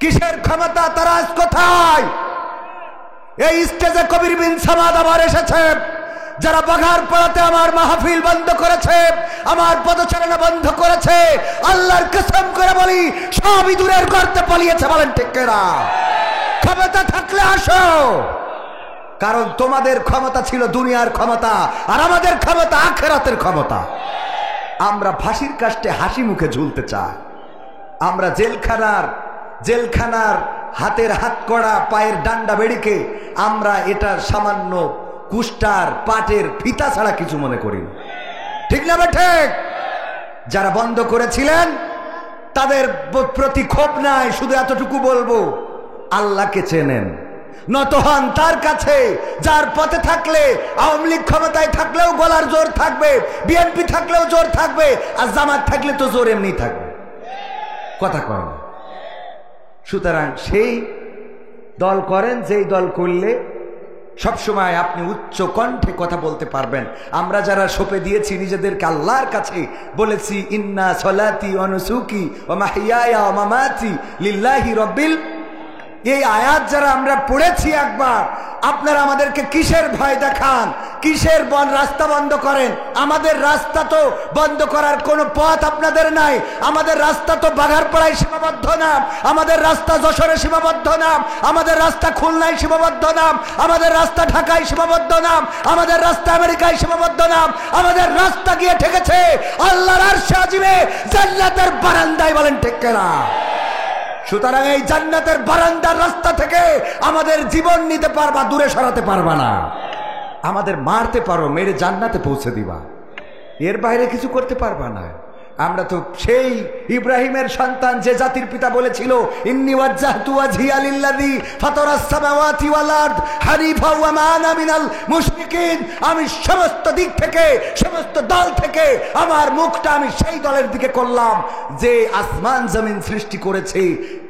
কিসের ক্ষমতা, তারা আজ কোথায়? এই স্টেজে কবির বিন সামাদ আবার এসেছে, যারা বাঘারপাড়াতে আমার মাহফিল বন্ধ করেছে, আমার পদচারণা বন্ধ করেছে, আল্লাহর কসম করে বলি সবই দূরের গর্তে পালিয়েছে। বলেন ঠিক কিনা? ক্ষমতা থাকলে আসো, কারণ তোমাদের ক্ষমতা ছিল দুনিয়ার ক্ষমতা, আর আমাদের ক্ষমতা আখিরাতের ক্ষমতা। আমরা ফাঁসির কাস্টে হাসি মুখে ঝুলতে চাই। আমরা জেলখানার হাতের হাত কড়া, পায়ের ডান্ডা বেড়িকে আমরা এটা সামান্য কুষ্টার পাটের ফিতা ছাড়া কিছু মনে করি না। ঠিক না ঠিক? যারা বন্ধ করেছিলেন তাদের প্রতি ক্ষোভ নাই, শুধু এতটুকু বলবো, আল্লাহকে চেনেন, নত হন তার কাছে যার পথে থাকলে আওয়ামী লীগ ক্ষমতায় থাকলেও গলার জোর থাকবে, বিএনপি থাকলেও জোর থাকবে, আর জামাত থাকলে তো জোর এমনি থাকবে। কথা কয় না? সুতরাং সেই দল করেন যেই দল করলে সবসময় আপনি উচ্চ কণ্ঠে কথা বলতে পারবেন। আমরা যারা সঁপে দিয়েছি নিজেদেরকে আল্লাহর কাছে, বলেছি ইন্না সলাতি ওয়া নুসুকি ওয়া মাহইয়ায়া ওয়া মামাতি লিল্লাহি রাব্বিল, এই আয়াত যারা আমরা পড়েছি একবার, আপনারা আমাদেরকে কিসের ভয় দেখান, কিসের রাস্তা বন্ধ করেন? আমাদের রাস্তা তো বন্ধ করার কোনো পথ আপনাদের নাই। আমাদের রাস্তা তো বাঘারপাড়ায় সীমাবদ্ধ না, আমাদের রাস্তা যশোরে সীমাবদ্ধ না, আমাদের রাস্তা খুলনায় সীমাবদ্ধ না, আমাদের রাস্তা ঢাকায় সীমাবদ্ধ না, আমাদের রাস্তা আমেরিকায় সীমাবদ্ধ না, আমাদের রাস্তা গিয়ে ঠেকেছে আল্লাহর আরশে আজিমে জান্নাতের বারান্দায়। বলেন ঠিক কিনা? সুতরাং এই জান্নাতের বারান্দার রাস্তা থেকে আমাদের জীবন নিতে পারবা, দূরে সরাতে পারবা না। আমাদের মারতে পারো, মেরে জান্নাতে পৌঁছে দিবা, এর বাইরে কিছু করতে পারবা না। আমরা তো সেই ইব্রাহিমের সন্তান, যে জাতির পিতা বলেছিল ইন্নী ওয়াজ্জাহতু ওয়াজহিয়া লিল্লাযী ফাতারাস সামাওয়াতি ওয়াল আরদ হানিফা ওয়া মা আনা মিনাল মুশরিকিন। আমি সমস্ত দিক থেকে, সমস্ত দল থেকে আমার মুখটা আমি সেই দলের দিকে করলাম যে আসমান জমিন সৃষ্টি করেছে,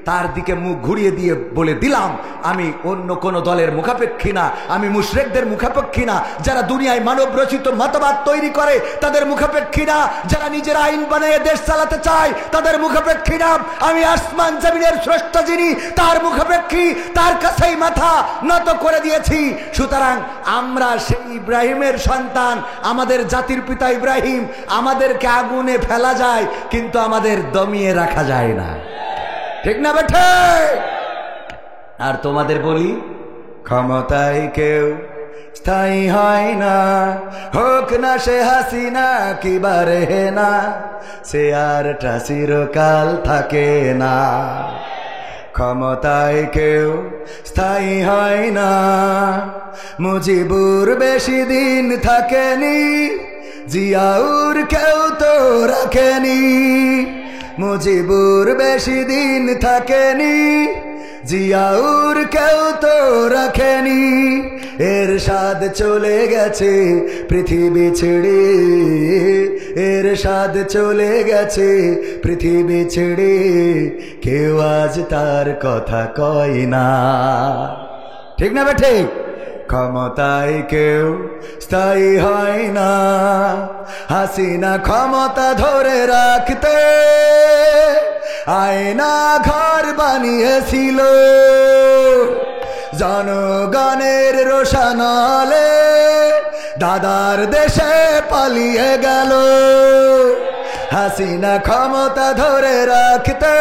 তার দিকে মুখ ঘুরিয়ে দিয়ে বলে দিলাম আমি অন্য কোন দলের মুখাপেক্ষী না, আমি মুশরিকদের মুখাপেক্ষী না, যারা দুনিয়ায় মানব রচিত মতবাদ তৈরি করে তাদের মুখাপেক্ষী না, যারা নিজের আইন বানিয়ে দেশ চালাতে চায় তাদের মুখাপেক্ষী না, আমি আসমান জমিনের স্রষ্টা যিনি তার মুখাপেক্ষী, তার কাছেই মাথা নত করে দিয়েছি। সুতরাং আমরা সেই ইব্রাহিমের সন্তান, আমাদের জাতির পিতা ইব্রাহিম। আমাদেরকে আগুনে ফেলা যায় কিন্তু আমাদের দমিয়ে রাখা যায় না। ঠিক না বেঠে? আর তোমাদের বলি, ক্ষমতায় কেউ স্থায়ী হয় না, হোক না সে হাসিনা কিবারে না, সে আরটা চিরকাল থাকে না। ক্ষমতায় কেউ স্থায়ী হয় না, মুজিবুর বেশি দিন থাকেনি, জিয়াউর কেউ তো রাখেনি। মুজিবুর বেশি দিন থাকেনি, জিয়াউর কেউ তো রাখেনি। এরশাদ চলে গেছে পৃথিবী ছেড়ে, এরশাদ চলে গেছে পৃথিবী ছেড়ে, কেউ আজ তার কথা কয় না। ঠিক না বে ঠিক? ক্ষমতায় কেউ স্থায়ী হয় না, হাসিনা ক্ষমতা ধরে রাখতে আয়না ঘর বানিয়েছিল, জনগণের রোশনালে দাদার দেশে পালিয়ে গেল। হাসিনা ক্ষমতা ধরে রাখতে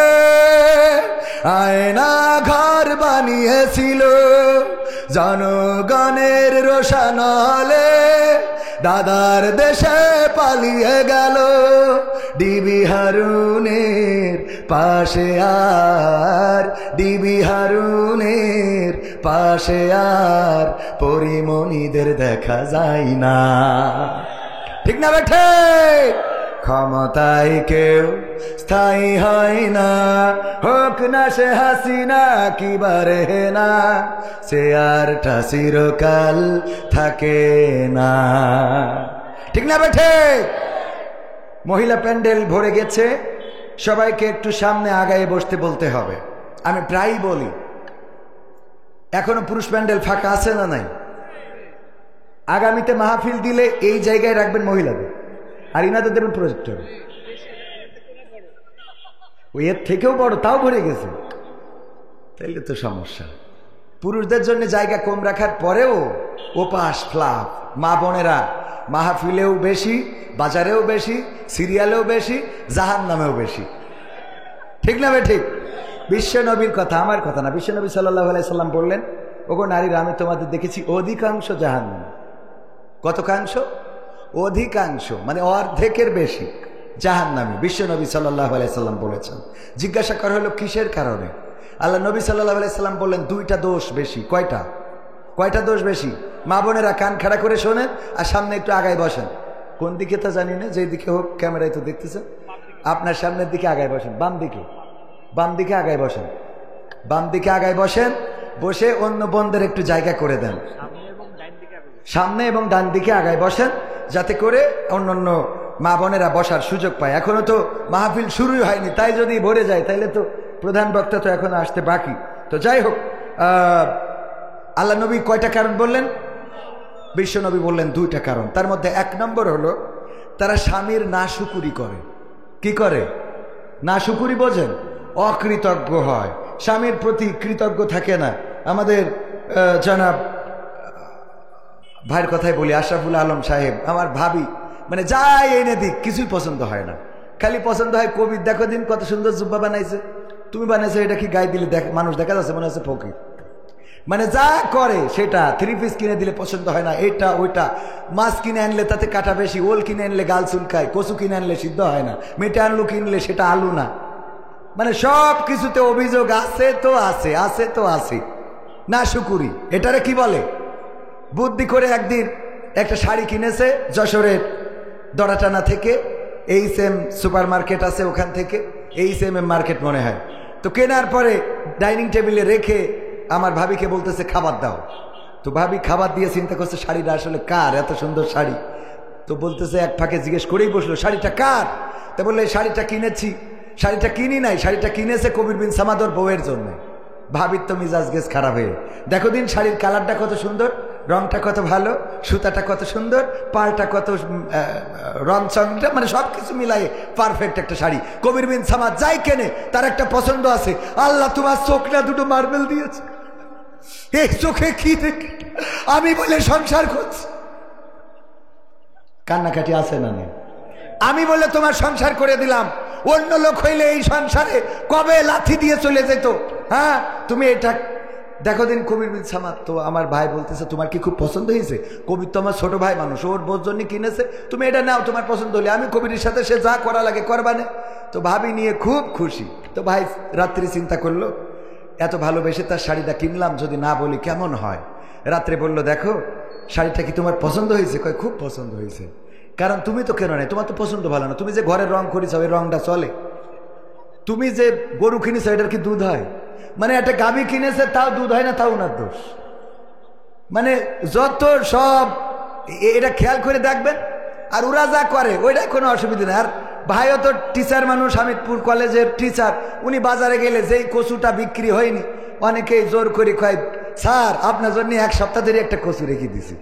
আয়না ঘর বানিয়েছিল, জনগণের রোশনালে দাদার দেশে পালিয়ে গেল। ডিবি হারুনের পাশে আর, ডিবি হারুনের পাশে আর পরিমণিদের দেখা যায় না। ঠিক না বেঠে? ক্ষমতায় কেউ স্থায়ী হয় না, হোক না সে হাসিনা কিবারে না, সে আরটা চিরকাল থাকে না। ঠিক না বেঠে? মহিলা প্যান্ডেল ভরে গেছে, সবাইকে একটু সামনে আগায় বসতে বলতে হবে। আমি প্রায়ই বলি, এখনো পুরুষ প্যান্ডেল ফাঁকা আছে না নাই? আগামীতে মাহফিল দিলে এই জায়গায় রাখবেন মহিলাদের, আর ইনাদের দেবেন প্রজেক্টর। ওই এর থেকেও বড়, তাও ভরে গেছে। তাইলে তো সমস্যা। পুরুষদের জন্য জায়গা কম রাখার পরেও ওপাশ ফ্লাপ, মা বোনেরা মাহফিলেও বেশি, বাজারেও বেশি, সিরিয়ালেও বেশি, জাহান্নামেও বেশি। ঠিক না বে ঠিক? বিশ্ব নবীর কথা, আমার কথা না। বিশ্ব নবী সাল্লাল্লাহু আলাইহি সাল্লাম বললেন, ওগো নারীরা, আমি তোমাদের দেখেছি অধিকাংশ জাহান্নামে। কতকাংশ? অধিকাংশ, মানে অর্ধেকের বেশি জাহান্নামী। বিশ্ব নবী সাল্লাল্লাহু আলাইহি সাল্লাম বলেছেন। জিজ্ঞাসা করা হলো কিসের কারণে? আল্লাহ নবী সাল্লাল্লাহু আলাইহি সাল্লাম বললেন, দুইটা দোষ বেশি। কয়টা? কয়টা দোষ বেশি? মা বোনেরা কান খাড়া করে শোনেন আর সামনে একটু আগায় বসেন। কোন দিকে তা জানি না, যেই দিকে হোক, ক্যামেরায় তো দেখতেছেন। আপনার সামনের দিকে আগায় বসেন, বাম দিকে, বাম দিকে আগায় বসেন, বাম দিকে আগায় বসেন। বসে অন্য বোনদের একটু জায়গা করে দেন। সামনে এবং ডান দিকে আগায় বসেন, যাতে করে অন্য মা বোনেরা বসার সুযোগ পায়। এখনো তো মাহফিল শুরুই হয়নি, তাই যদি ভরে যায় তাইলে তো প্রধান বক্তা তো এখনো আসতে বাকি। তো যাই হোক, আল্লাহ নবী কয়টা কারণ বললেন? বিশ্ব নবী বললেন দুইটা কারণ। তার মধ্যে এক নম্বর হলো, তারা স্বামীর নাশুকুরি করে। কি করে? নাশুকুরি বোঝেন? অকৃতজ্ঞ হয়, স্বামীর প্রতি কৃতজ্ঞ থাকে না। আমাদের জনাব ভাইয়ের কথাই বলি, আশরাফুল আলম সাহেব, আমার ভাবি, মানে যাই এনে দিক কিছুই পছন্দ হয় না। খালি পছন্দ হয় কবির, দেখো দিন কত সুন্দর জুব্বা বানাইছে, তুমি বানাইছো, এটা কি গায়ে দিলে মানুষ দেখা যাচ্ছে মনে হচ্ছে ফকির। মানে যা করে সেটা। থ্রি পিস কিনে দিলে পছন্দ হয় না, এটা ওইটা। মাছ কিনে আনলে তাতে কাটা বেশি, ওল কিনে আনলে গাল চুলকায়, কচু কিনে আনলে সিদ্ধ হয় না, মেটে আলু কিনলে সেটা আলু না। মানে সব কিছুতে অভিযোগ আছে তো আছে, আছে তো আছে। নাশুকুরি, এটারে কি বলে? বুদ্ধি করে একদিন একটা শাড়ি কিনেছে যশোরের দড়াটানা থেকে, এইচএম সুপার মার্কেট আছে ওখান থেকে, এইচএম মার্কেট মনে হয়। তো কেনার পরে ডাইনিং টেবিলে রেখে আমার ভাবিকে বলতেছে খাবার দাও। তো ভাবি খাবার দিয়ে চিন্তা করছে শাড়িটা আসলে কার, এত সুন্দর শাড়ি। তো বলতেছে, এক ফাঁকে জিজ্ঞেস করেই বসলো, শাড়িটা কার? তা বললে, শাড়িটা কিনেছি। শাড়িটা কিনি নাই, শাড়িটা কিনেছে কবির বিন সামাদর বউয়ের জন্য। ভাবির তো মিজাজ গেছ খারাপ হয়ে, দেখো দিন শাড়ির কালারটা কত সুন্দর, রংটা কত ভালো, সুতাটা কত সুন্দর, পাড়টা কত রং চংটা, মানে সব কিছু মিলাই পারফেক্ট একটা শাড়ি। কবির বিন সামাদ যাই কেনে তার একটা পছন্দ আছে। আল্লাহ তোমার চোখ না দুটো মার্বেল দিয়েছে, এই চোখে কি দেখে আমি বলে সংসার করছি। কান্নাকাটি আছে না নেই? আমি বলে তোমার সংসার করে দিলাম, অন্য লোক হইলে এই সংসারে কবে লাথি দিয়ে চলে যেত। হ্যাঁ, তুমি এটা দেখো দিন। কবির বিন সামাদ, তো আমার ভাই বলতেছে, তোমার কি খুব পছন্দ হয়েছে? কবির তো আমার ছোট ভাই মানুষ, ওর বোর জন্য কিনেছে, তুমি এটা নাও, তোমার পছন্দ হলে আমি কবিরের সাথে সে যা করা লাগে করবানে। তো ভাবি নিয়ে খুব খুশি। তো ভাই রাত্রি চিন্তা করলো, এত ভালোবেসে তার শাড়িটা কিনলাম, যদি না বলি কেমন হয়। রাত্রে বললো, দেখো শাড়িটা কি তোমার পছন্দ হয়েছে? কয় খুব পছন্দ হয়েছে। কারণ তুমি তো কেন নাই, তোমার তো পছন্দ ভালো না, তুমি যে ঘরের রং করেছ ওই রংটা চলে। তুমি যে গরু কিনেছ এটার কি দুধ হয়? মানে একটা গাভী কিনেছে তাও দুধ হয় না, তাও ওনার দোষ। মানে যত সব এটা খেয়াল করে দেখবেন। আর ওরা যা করে ওইটা কোনো অসুবিধা নেই। আর ভাইও তো টিচার মানুষ, হামিদপুর কলেজের টিচার। উনি বাজারে গেলে যেই কচুটা বিক্রি হয়নি, অনেকেই জোর করে কয়, স্যার আপনার জন্য এক সপ্তাহ ধরে একটা কচু রেখে দিছি,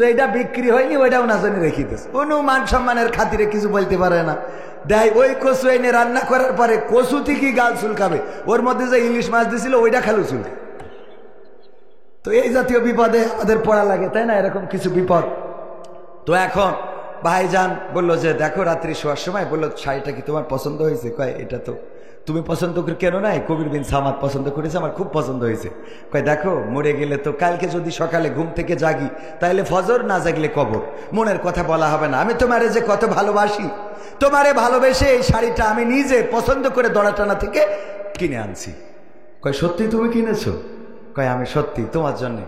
এইটা বিক্রি হয়নি, ওইটা ওনার জন্য রেখে দিস। কোনো মান সম্মানের খাতিরে কিছু বলতে পারে না। দেয় ওই কচু এনে রান্না করার পরে কচু থেকেই গাল চুলকাবে, ওর মধ্যে যে ইলিশ মাছ দিছিল ওইটা খালু চুলকে। তো এই জাতীয় বিপদে আমাদের পড়া লাগে, তাই না? এরকম কিছু বিপদ। তো এখন ভাইজান বললো যে, দেখো রাত্রি শোয়ার সময় বললো, শাড়িটা কি তোমার পছন্দ হয়েছে? কয় এটা তো তুমি পছন্দ করে কেন নাই, কবির বিন সামাদ পছন্দ করেছে, আমার খুব পছন্দ হয়েছে। কয় দেখো মরে গেলে তো কালকে যদি সকালে ঘুম থেকে জাগি তাহলে ফজর, না জাগলে কবর, মনের কথা বলা হবে না। আমি তোমারে যে কত ভালোবাসি, তোমারে ভালোবেসে এই শাড়িটা আমি নিজে পছন্দ করে দড়াটানা থেকে কিনে আনছি। কয় সত্যি তুমি কিনেছো? কয় আমি সত্যি তোমার জন্য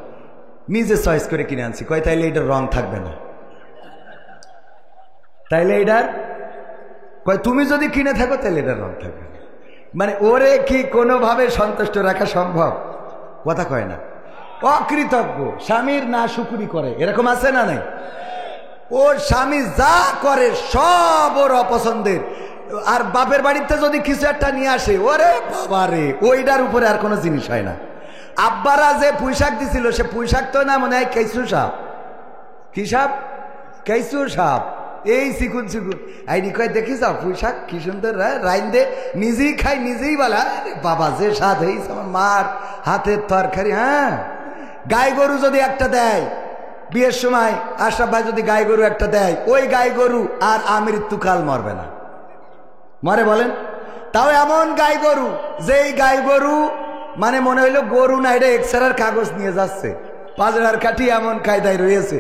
নিজে চয়েস করে কিনে আনছি। কয় তাইলে এটার রং থাকবে না? তাইলে এটার, কয় তুমি যদি কিনে থাকো তাহলে এটার রং থাকবে না। মানে ওরে কি কোনোভাবে সন্তুষ্ট রাখা সম্ভব? কথা কয় না। অকৃতজ্ঞ, স্বামীর না শুকুরি করে, এরকম আছে না নাই? ওর স্বামী যা করে সব ওর অপছন্দের। আর বাপের বাড়িতে যদি কিছু একটা নিয়ে আসে, ওরে বাবারে, ওইটার উপরে আর কোনো জিনিস হয় না। আব্বারা যে পুঁইশাক দিছিল, সে পুঁইশাক তো না, মনে হয় কেঁচু সাপ। কি সাপ? কেঁচু সাপ। এই চিকুন চিকুন আইনি কয়, দেখি যাও পুঁইশাক কি সুন্দর রাইন দে, নিজেই খাই নিজেই বলা, বাবা যে স্বাদ হয়েছে, আমার মার হাতের তরকারি। হ্যাঁ, গাই গরু যদি একটা দেয় বিয়ের সময়, আশরাফ ভাই যদি গাই গরু একটা দেয়, ওই গাই গরু আর আমৃত্যুকাল মরবে না। মরে বলেন? তাও এমন গাই গরু, যেই গাই গরু মানে মনে হইলো গরু না, এটা এক্সরার কাগজ নিয়ে যাচ্ছে, পাজরার কাঠি এমন কায়দায় রয়েছে।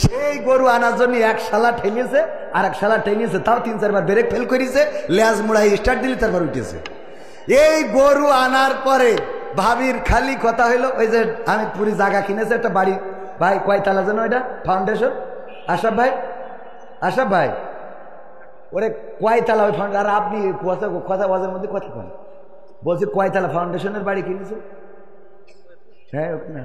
সেই গরু আনার জন্য এক শালা ঠেলিয়েছে, আর এক শালা ঠেলিয়েছে, তাও 3-4 বার ব্রেক ফেল করেছে, লেজ মুড়াই স্টার্ট দিলে তারপর উঠেছে। এই গরু আনার পরে ভাবির খালি কথা হইলো, ওই যে আমি পুরি জায়গা কিনেছে একটা বাড়ি, ভাই কয়তলা যেন এটা ফাউন্ডেশন? আশরাফ ভাই, আশরাফ ভাই, ওরে কয়তলা ওই ফাউন্ডেশন? আর আপনি কথা বাজার মধ্যে কথা কন, বলছি কয়তলা ফাউন্ডেশনের বাড়ি কিনেছে? হ্যাঁ ওখানে,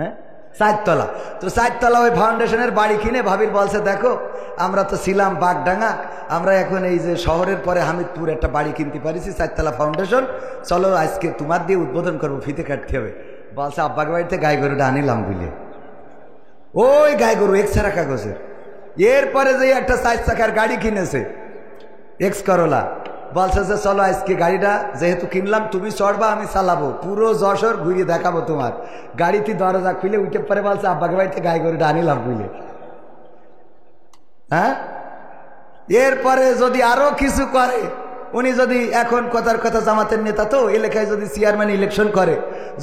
হ্যাঁ 4 তলা। তো 4 তলা ওই ফাউন্ডেশনের বাড়ি কিনে ভাবির বলছে, দেখো আমরা তো ছিলাম বাগডাঙ্গা, আমরা এখন এই যে শহরের পরে হামিদপুর একটা বাড়ি কিনতে পারিছি, 4 তলা ফাউন্ডেশন, চলো আজকে তোমার দিয়ে উদ্বোধন করবো, ফিতে কাটতে হবে। বলছে আব্বাকে বাড়িতে গাই গরুটা আনিলাম বুঝলে, ওই গাই গরু এক্সরা কাগজের। এরপরে যে একটা 4 চাকার গাড়ি কিনেছে এক্স করোলা, বলছে যে চলো আজকে গাড়িটা যেহেতু কিনলাম তুমি চড়বা, আমি চালাবো, পুরো যশোর ঘুরিয়ে দেখাবো তোমার। গাড়িতে দরজা খুলে উঠে পরে বলছে আব্বাকে বাড়িতে গাই গরুটা আনিলাম বুঝলে। হ্যাঁ, এরপরে যদি আরো কিছু করে, উনি যদি এখন কথার কথা জামাতের নেতা, তো এলাকায় যদি চেয়ারম্যান ইলেকশন করে,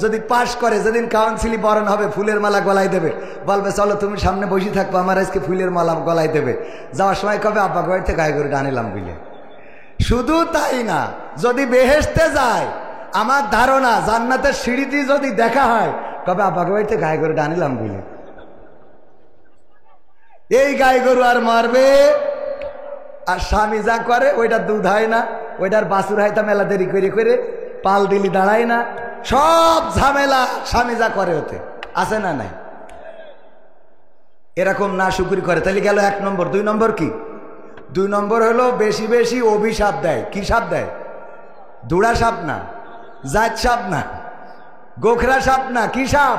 যদি পাশ করে, যেদিন কাউন্সিলই বরণ হবে ফুলের মালা গলায় দেবে, বলবে চলো তুমি সামনে বসে থাকবো, আমার আজকে ফুলের মালা গলায় দেবে। যাওয়ার সময় কবে আব্বাকে বাড়িতে গাই গরুটা আনিলাম বুঝলে। শুধু তাই না, যদি বেহেশতে যায়, আমার ধারণা জান্নাতের সিঁড়িতে যদি দেখা হয়, কবে আব্বাকে বাড়িতে গাই গরুটা আনিলাম বুঝলে। এই গাই গরু আর মারবে, আর স্বামী যা করে ওইটা দুধ হয় না, ওইটার বাছুর হয় তা মেলা দেরি করে করে, পাল দিলি দাঁড়ায় না, সব ঝামেলা স্বামী যা করে ওতে আছে না নাই? এরকম না শুকুরি করে। তাহলে গেল 1 নম্বর। 2 নম্বর কি? 2 নম্বর হলো বেশি বেশি অভিশাপ দেয়। কি সাপ দেয়? দুড়া সাপ না, জাত সাপ না, গোখরা সাপ না, কি সাপ?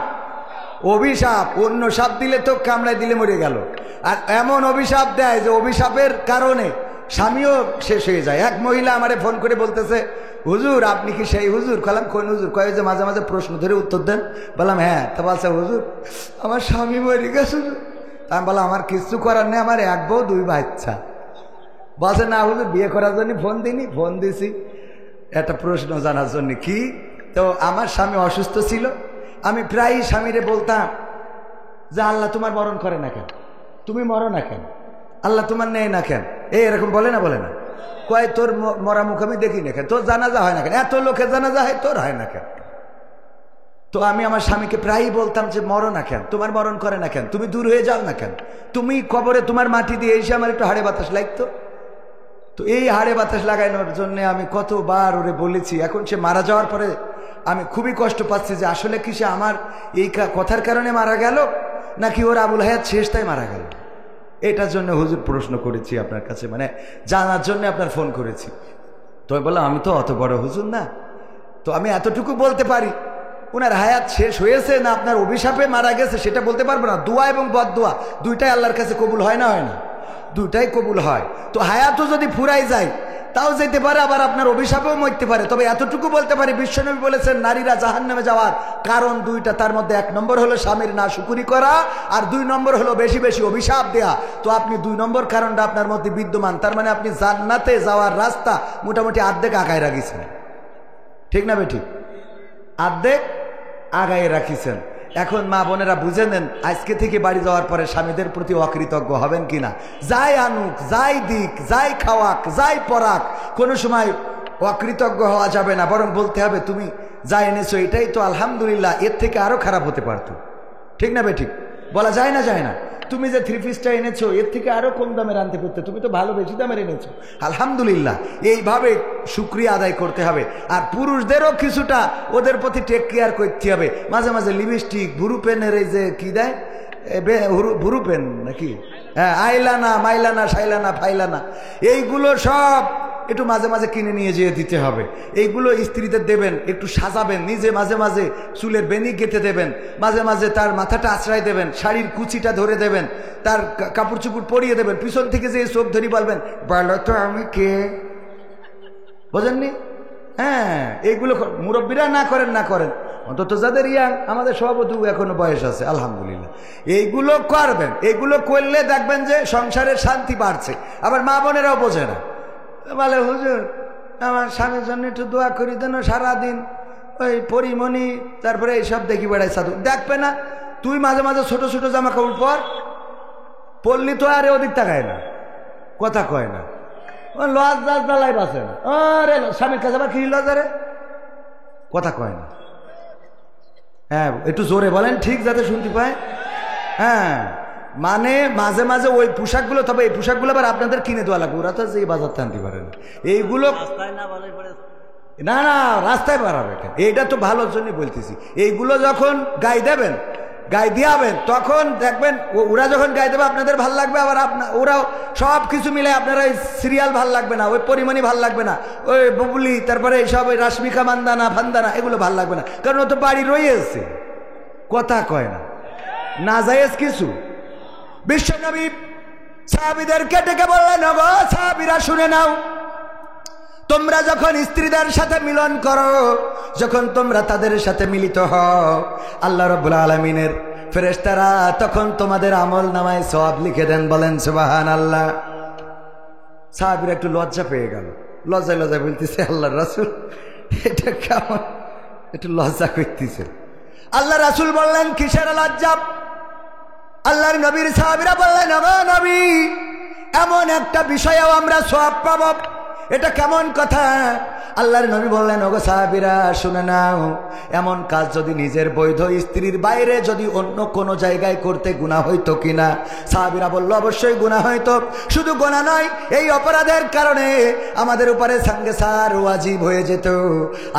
অভিশাপ। অন্য সাপ দিলে তো কামড়ায় দিলে মরে গেল, আর এমন অভিশাপ দেয় যে অভিশাপের কারণে স্বামীও শেষ হয়ে যায়। এক মহিলা আমারে ফোন করে বলতেছে, হুজুর আপনি কি সেই হুজুর? কলাম কোন হুজুর? কয়ে যে মাঝে মাঝে প্রশ্ন ধরে উত্তর দেন। বললাম হ্যাঁ। তা বলছে হুজুর আমার স্বামী মরে গেছে। আমি বললাম আমার কিচ্ছু করার নেই, আমার 1 বউ 2 বাচ্চা। বলছে না হুজুর বিয়ে করার জন্য ফোন দিইনি, ফোন দিছি একটা প্রশ্ন জানার জন্য। কি? তো আমার স্বামী অসুস্থ ছিল, আমি প্রায়ই স্বামীরে বলতাম যে আল্লাহ তোমার মরণ করে না কেন, তুমি মরো না কেন, আল্লাহ তোমার নেই না কেন, এই এরকম বলে না? বলে না? কয় তোর মরা মুখ আমি দেখি না কেন, তোর জানাজা হয় না কেন, এত লোকের জানাজা হয় তোর হয় না কেন? তো আমি আমার স্বামীকে প্রায়ই বলতাম যে মরো না কেন, তোমার মরণ করে না কেন, তুমি দূর হয়ে যাও না কেন, তুমি কবরে তোমার মাটি দিয়ে এসে আমার একটু হাড়ে বাতাস লাগতো। তো এই হাড়ে বাতাস লাগানোর জন্য আমি কতবার ওরে বলেছি। এখন সে মারা যাওয়ার পরে আমি খুবই কষ্ট পাচ্ছি যে আসলে কি সে আমার এই কথার কারণে মারা গেল, নাকি ওর আবুল হায়াত শেষটাই মারা গেল। এটার জন্য হুজুর প্রশ্ন করেছি আপনার কাছে, মানে জানার জন্য আপনার ফোন করেছি। তো বললাম আমি তো অত বড় হুজুর না, তো আমি এতটুকু বলতে পারি ওনার হায়াত শেষ হয়েছে না আপনার অভিশাপে মারা গেছে সেটা বলতে পারবো না। দোয়া এবং বদদোয়া দুইটাই আল্লাহর কাছে কবুল হয় না? হয় না? দুইটাই কবুল হয়। তো হায়াতও যদি ফুরাই যায় তাও যেতে পারে, আবার আপনার অভিশাপেও মরতে পারে। তবে এতটুকু বলতে পারি, বিশ্বনবী বলেছেন নারীরা জাহান্নামে যাওয়ার কারণ 2টা, তার মধ্যে 1 নম্বর হলো স্বামীর না শুকুরি করা, আর 2 নম্বর হলো বেশি বেশি অভিশাপ দেয়া। তো আপনি 2 নম্বর কারণটা আপনার মধ্যে বিদ্যমান, তার মানে আপনি জান্নাতে যাওয়ার রাস্তা মোটামুটি অর্ধেক আগায় রাখিছেন। ঠিক না বেঠিক? অর্ধেক আগায় রাখিছেন। এখন মা বোনেরা বুঝে নেন, আজকে থেকে বাড়ি যাওয়ার পরে স্বামীদের প্রতি অকৃতজ্ঞ হবেন কিনা। যাই আনুক, যাই দিক, যাই খাওয়াক, যাই পরাক, কোনো সময় অকৃতজ্ঞ হওয়া যাবে না, বরং বলতে হবে তুমি যা এনেছো এটাই তো আলহামদুলিল্লাহ, এর থেকে আরো খারাপ হতে পারতো। ঠিক না বেঠিক? বলা যায় না? যায় না? তুমি যে 3 পিসটা এনেছো এর থেকে আরো কম দামের আনতে পারতে, তুমি তো ভালো বেশি দামের এনেছো, আলহামদুলিল্লাহ। এইভাবে শুকরিয়া আদায় করতে হবে। আর পুরুষদেরও কিছুটা ওদের প্রতি টেক কেয়ার করতে হবে। মাঝে মাঝে লিপস্টিক, ভুরু পেনের এই যে কি দেয়, ভুরু পেন নাকি, হ্যাঁ, আইলানা, মাইলানা, শাইলানা, ফাইলানা, এইগুলো সব একটু মাঝে মাঝে কিনে নিয়ে যেয়ে দিতে হবে। এইগুলো স্ত্রীদের দেবেন, একটু সাজাবেন, নিজে মাঝে মাঝে চুলের বেনি গেঁথে দেবেন, মাঝে মাঝে তার মাথাটা আশ্রয় দেবেন, শাড়ির কুচিটা ধরে দেবেন, তার কাপড় চুপড় পরিয়ে দেবেন, পিছন থেকে যে চোখ ধরি বলবেন বলো তো আমি কে, বোঝেননি? হ্যাঁ, এইগুলো মুরব্বীরা না করেন না করেন, অন্তত যাদের ইয়াং, আমাদের সভাপতি এখনো বয়স আছে আলহামদুলিল্লাহ, এইগুলো করবেন। এইগুলো করলে দেখবেন যে সংসারের শান্তি বাড়ছে। আবার মা বোনেরাও বোঝে না, বলে হুজুর আমার স্বামীর জন্য একটু দোয়া করি দেন, সারাদিন ওই পরিমণি তারপরে এইসব দেখি বেড়াই সাধু। দেখবে না তুই মাঝে মাঝে ছোট ছোট জামা কাপড় পরলি তো আরে ওদিক তাকায় না, কথা কয় না, লজ দাস দালাই বাসে না, আরে স্বামীর কাছে আবার কি লজারে কথা কয় না। হ্যাঁ একটু জোরে বলেন ঠিক যাতে শুনতে পায়। হ্যাঁ মানে মাঝে মাঝে ওই পোশাকগুলো, তবে এই পোশাকগুলো আবার আপনাদের কিনে দেওয়া লাগবে, ওরা তো যে বাজার আনতে পারে না এইগুলো। না না রাস্তায় বাড়াবে কেন, এইটা তো ভালোর জন্য বলতেছি। এইগুলো যখন গায়ে দেবেন, গায়ে দিয়াবেন, তখন দেখবেন ওরা যখন গায়ে দেবে আপনাদের ভাল লাগবে, আবার ওরাও সব কিছু মিলে আপনারা ওই সিরিয়াল ভাল লাগবে না, ওই পরিমণি ভাল লাগবে না, ওই বুবলি তারপরে এইসব ওই রাশমিকা মান্দানা ফান্দানা এগুলো ভাল লাগবে না, কারণ ও তো বাড়ি রয়েছে, কথা কয় না, না জায়েজ কিছু। বিশ্বনবী সাহাবীদেরকে ডেকে বললেন, ওগো সাহাবীরা শুনে নাও, তোমরা যখন স্ত্রীদের সাথে মিলন করো, যখন তোমরা তাদের সাথে মিলিত হও, আল্লাহ রাব্বুল আলামিনের ফেরেশতারা তখন তোমাদের আমল নামায় সওয়াব লিখে দেন। বলেন সুবহানাল্লাহ। সাহাবীরা একটু লজ্জা পেয়ে গেল, লজ্জায় লজ্জায় বলতেছে, আল্লাহর রাসূল এটা কেমন, একটু লজ্জা করতেছে। আল্লাহ রাসূল বললেন, কিসের লজ্জা? আল্লাহর নবীর সাহাবীরা বললেন, ওগো নবী এমন একটা বিষয়েও আমরা সওয়াব পাবো, এটা কেমন কথা? আল্লাহর নবী বললেন, ওগো সাহাবীরা শুনে নাও, এমন কাজ যদি নিজের বৈধ স্ত্রীর বাইরে যদি অন্য কোনো জায়গায় করতে গুনাহ হইতো কিনা? সাহাবীরা বলল, অবশ্যই গুনাহ হইতো। শুধু গুনাহ নয়, এই অপরাধের কারণে আমাদের উপরে সঙ্গে সার ওয়াজিব হয়ে যেত।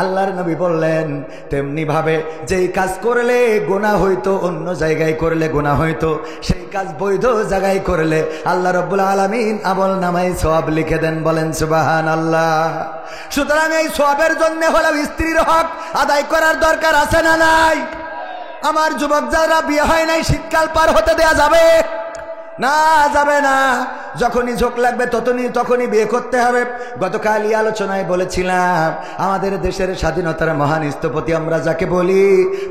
আল্লাহর নবী বললেন, তেমনি ভাবে যেই কাজ করলে গুনাহ হইতো, অন্য জায়গায় করলে গুনাহ হইতো, সেই কাজ বৈধ জায়গায় করলে আল্লাহ রাব্বুল আলামিন আমল নামায় সওয়াব লিখে দেন। বলেন সুবহানাল্লাহ। সুতরাং এই সওয়াবের জন্য হলো স্ত্রীর হক আদায় করার দরকার আছে না নাই? আমার যুবক যারা বিয়ে হয় নাই, শীতকাল পার হতে দেয়া যাবে না? যাবে না। যখনই ঝোঁক লাগবে তখনই বিয়ে করতে হবে। গতকালই আলোচনায় বলেছিলাম, আমাদের দেশের স্বাধীনতার মহান স্থপতি আমরা যাকে বলি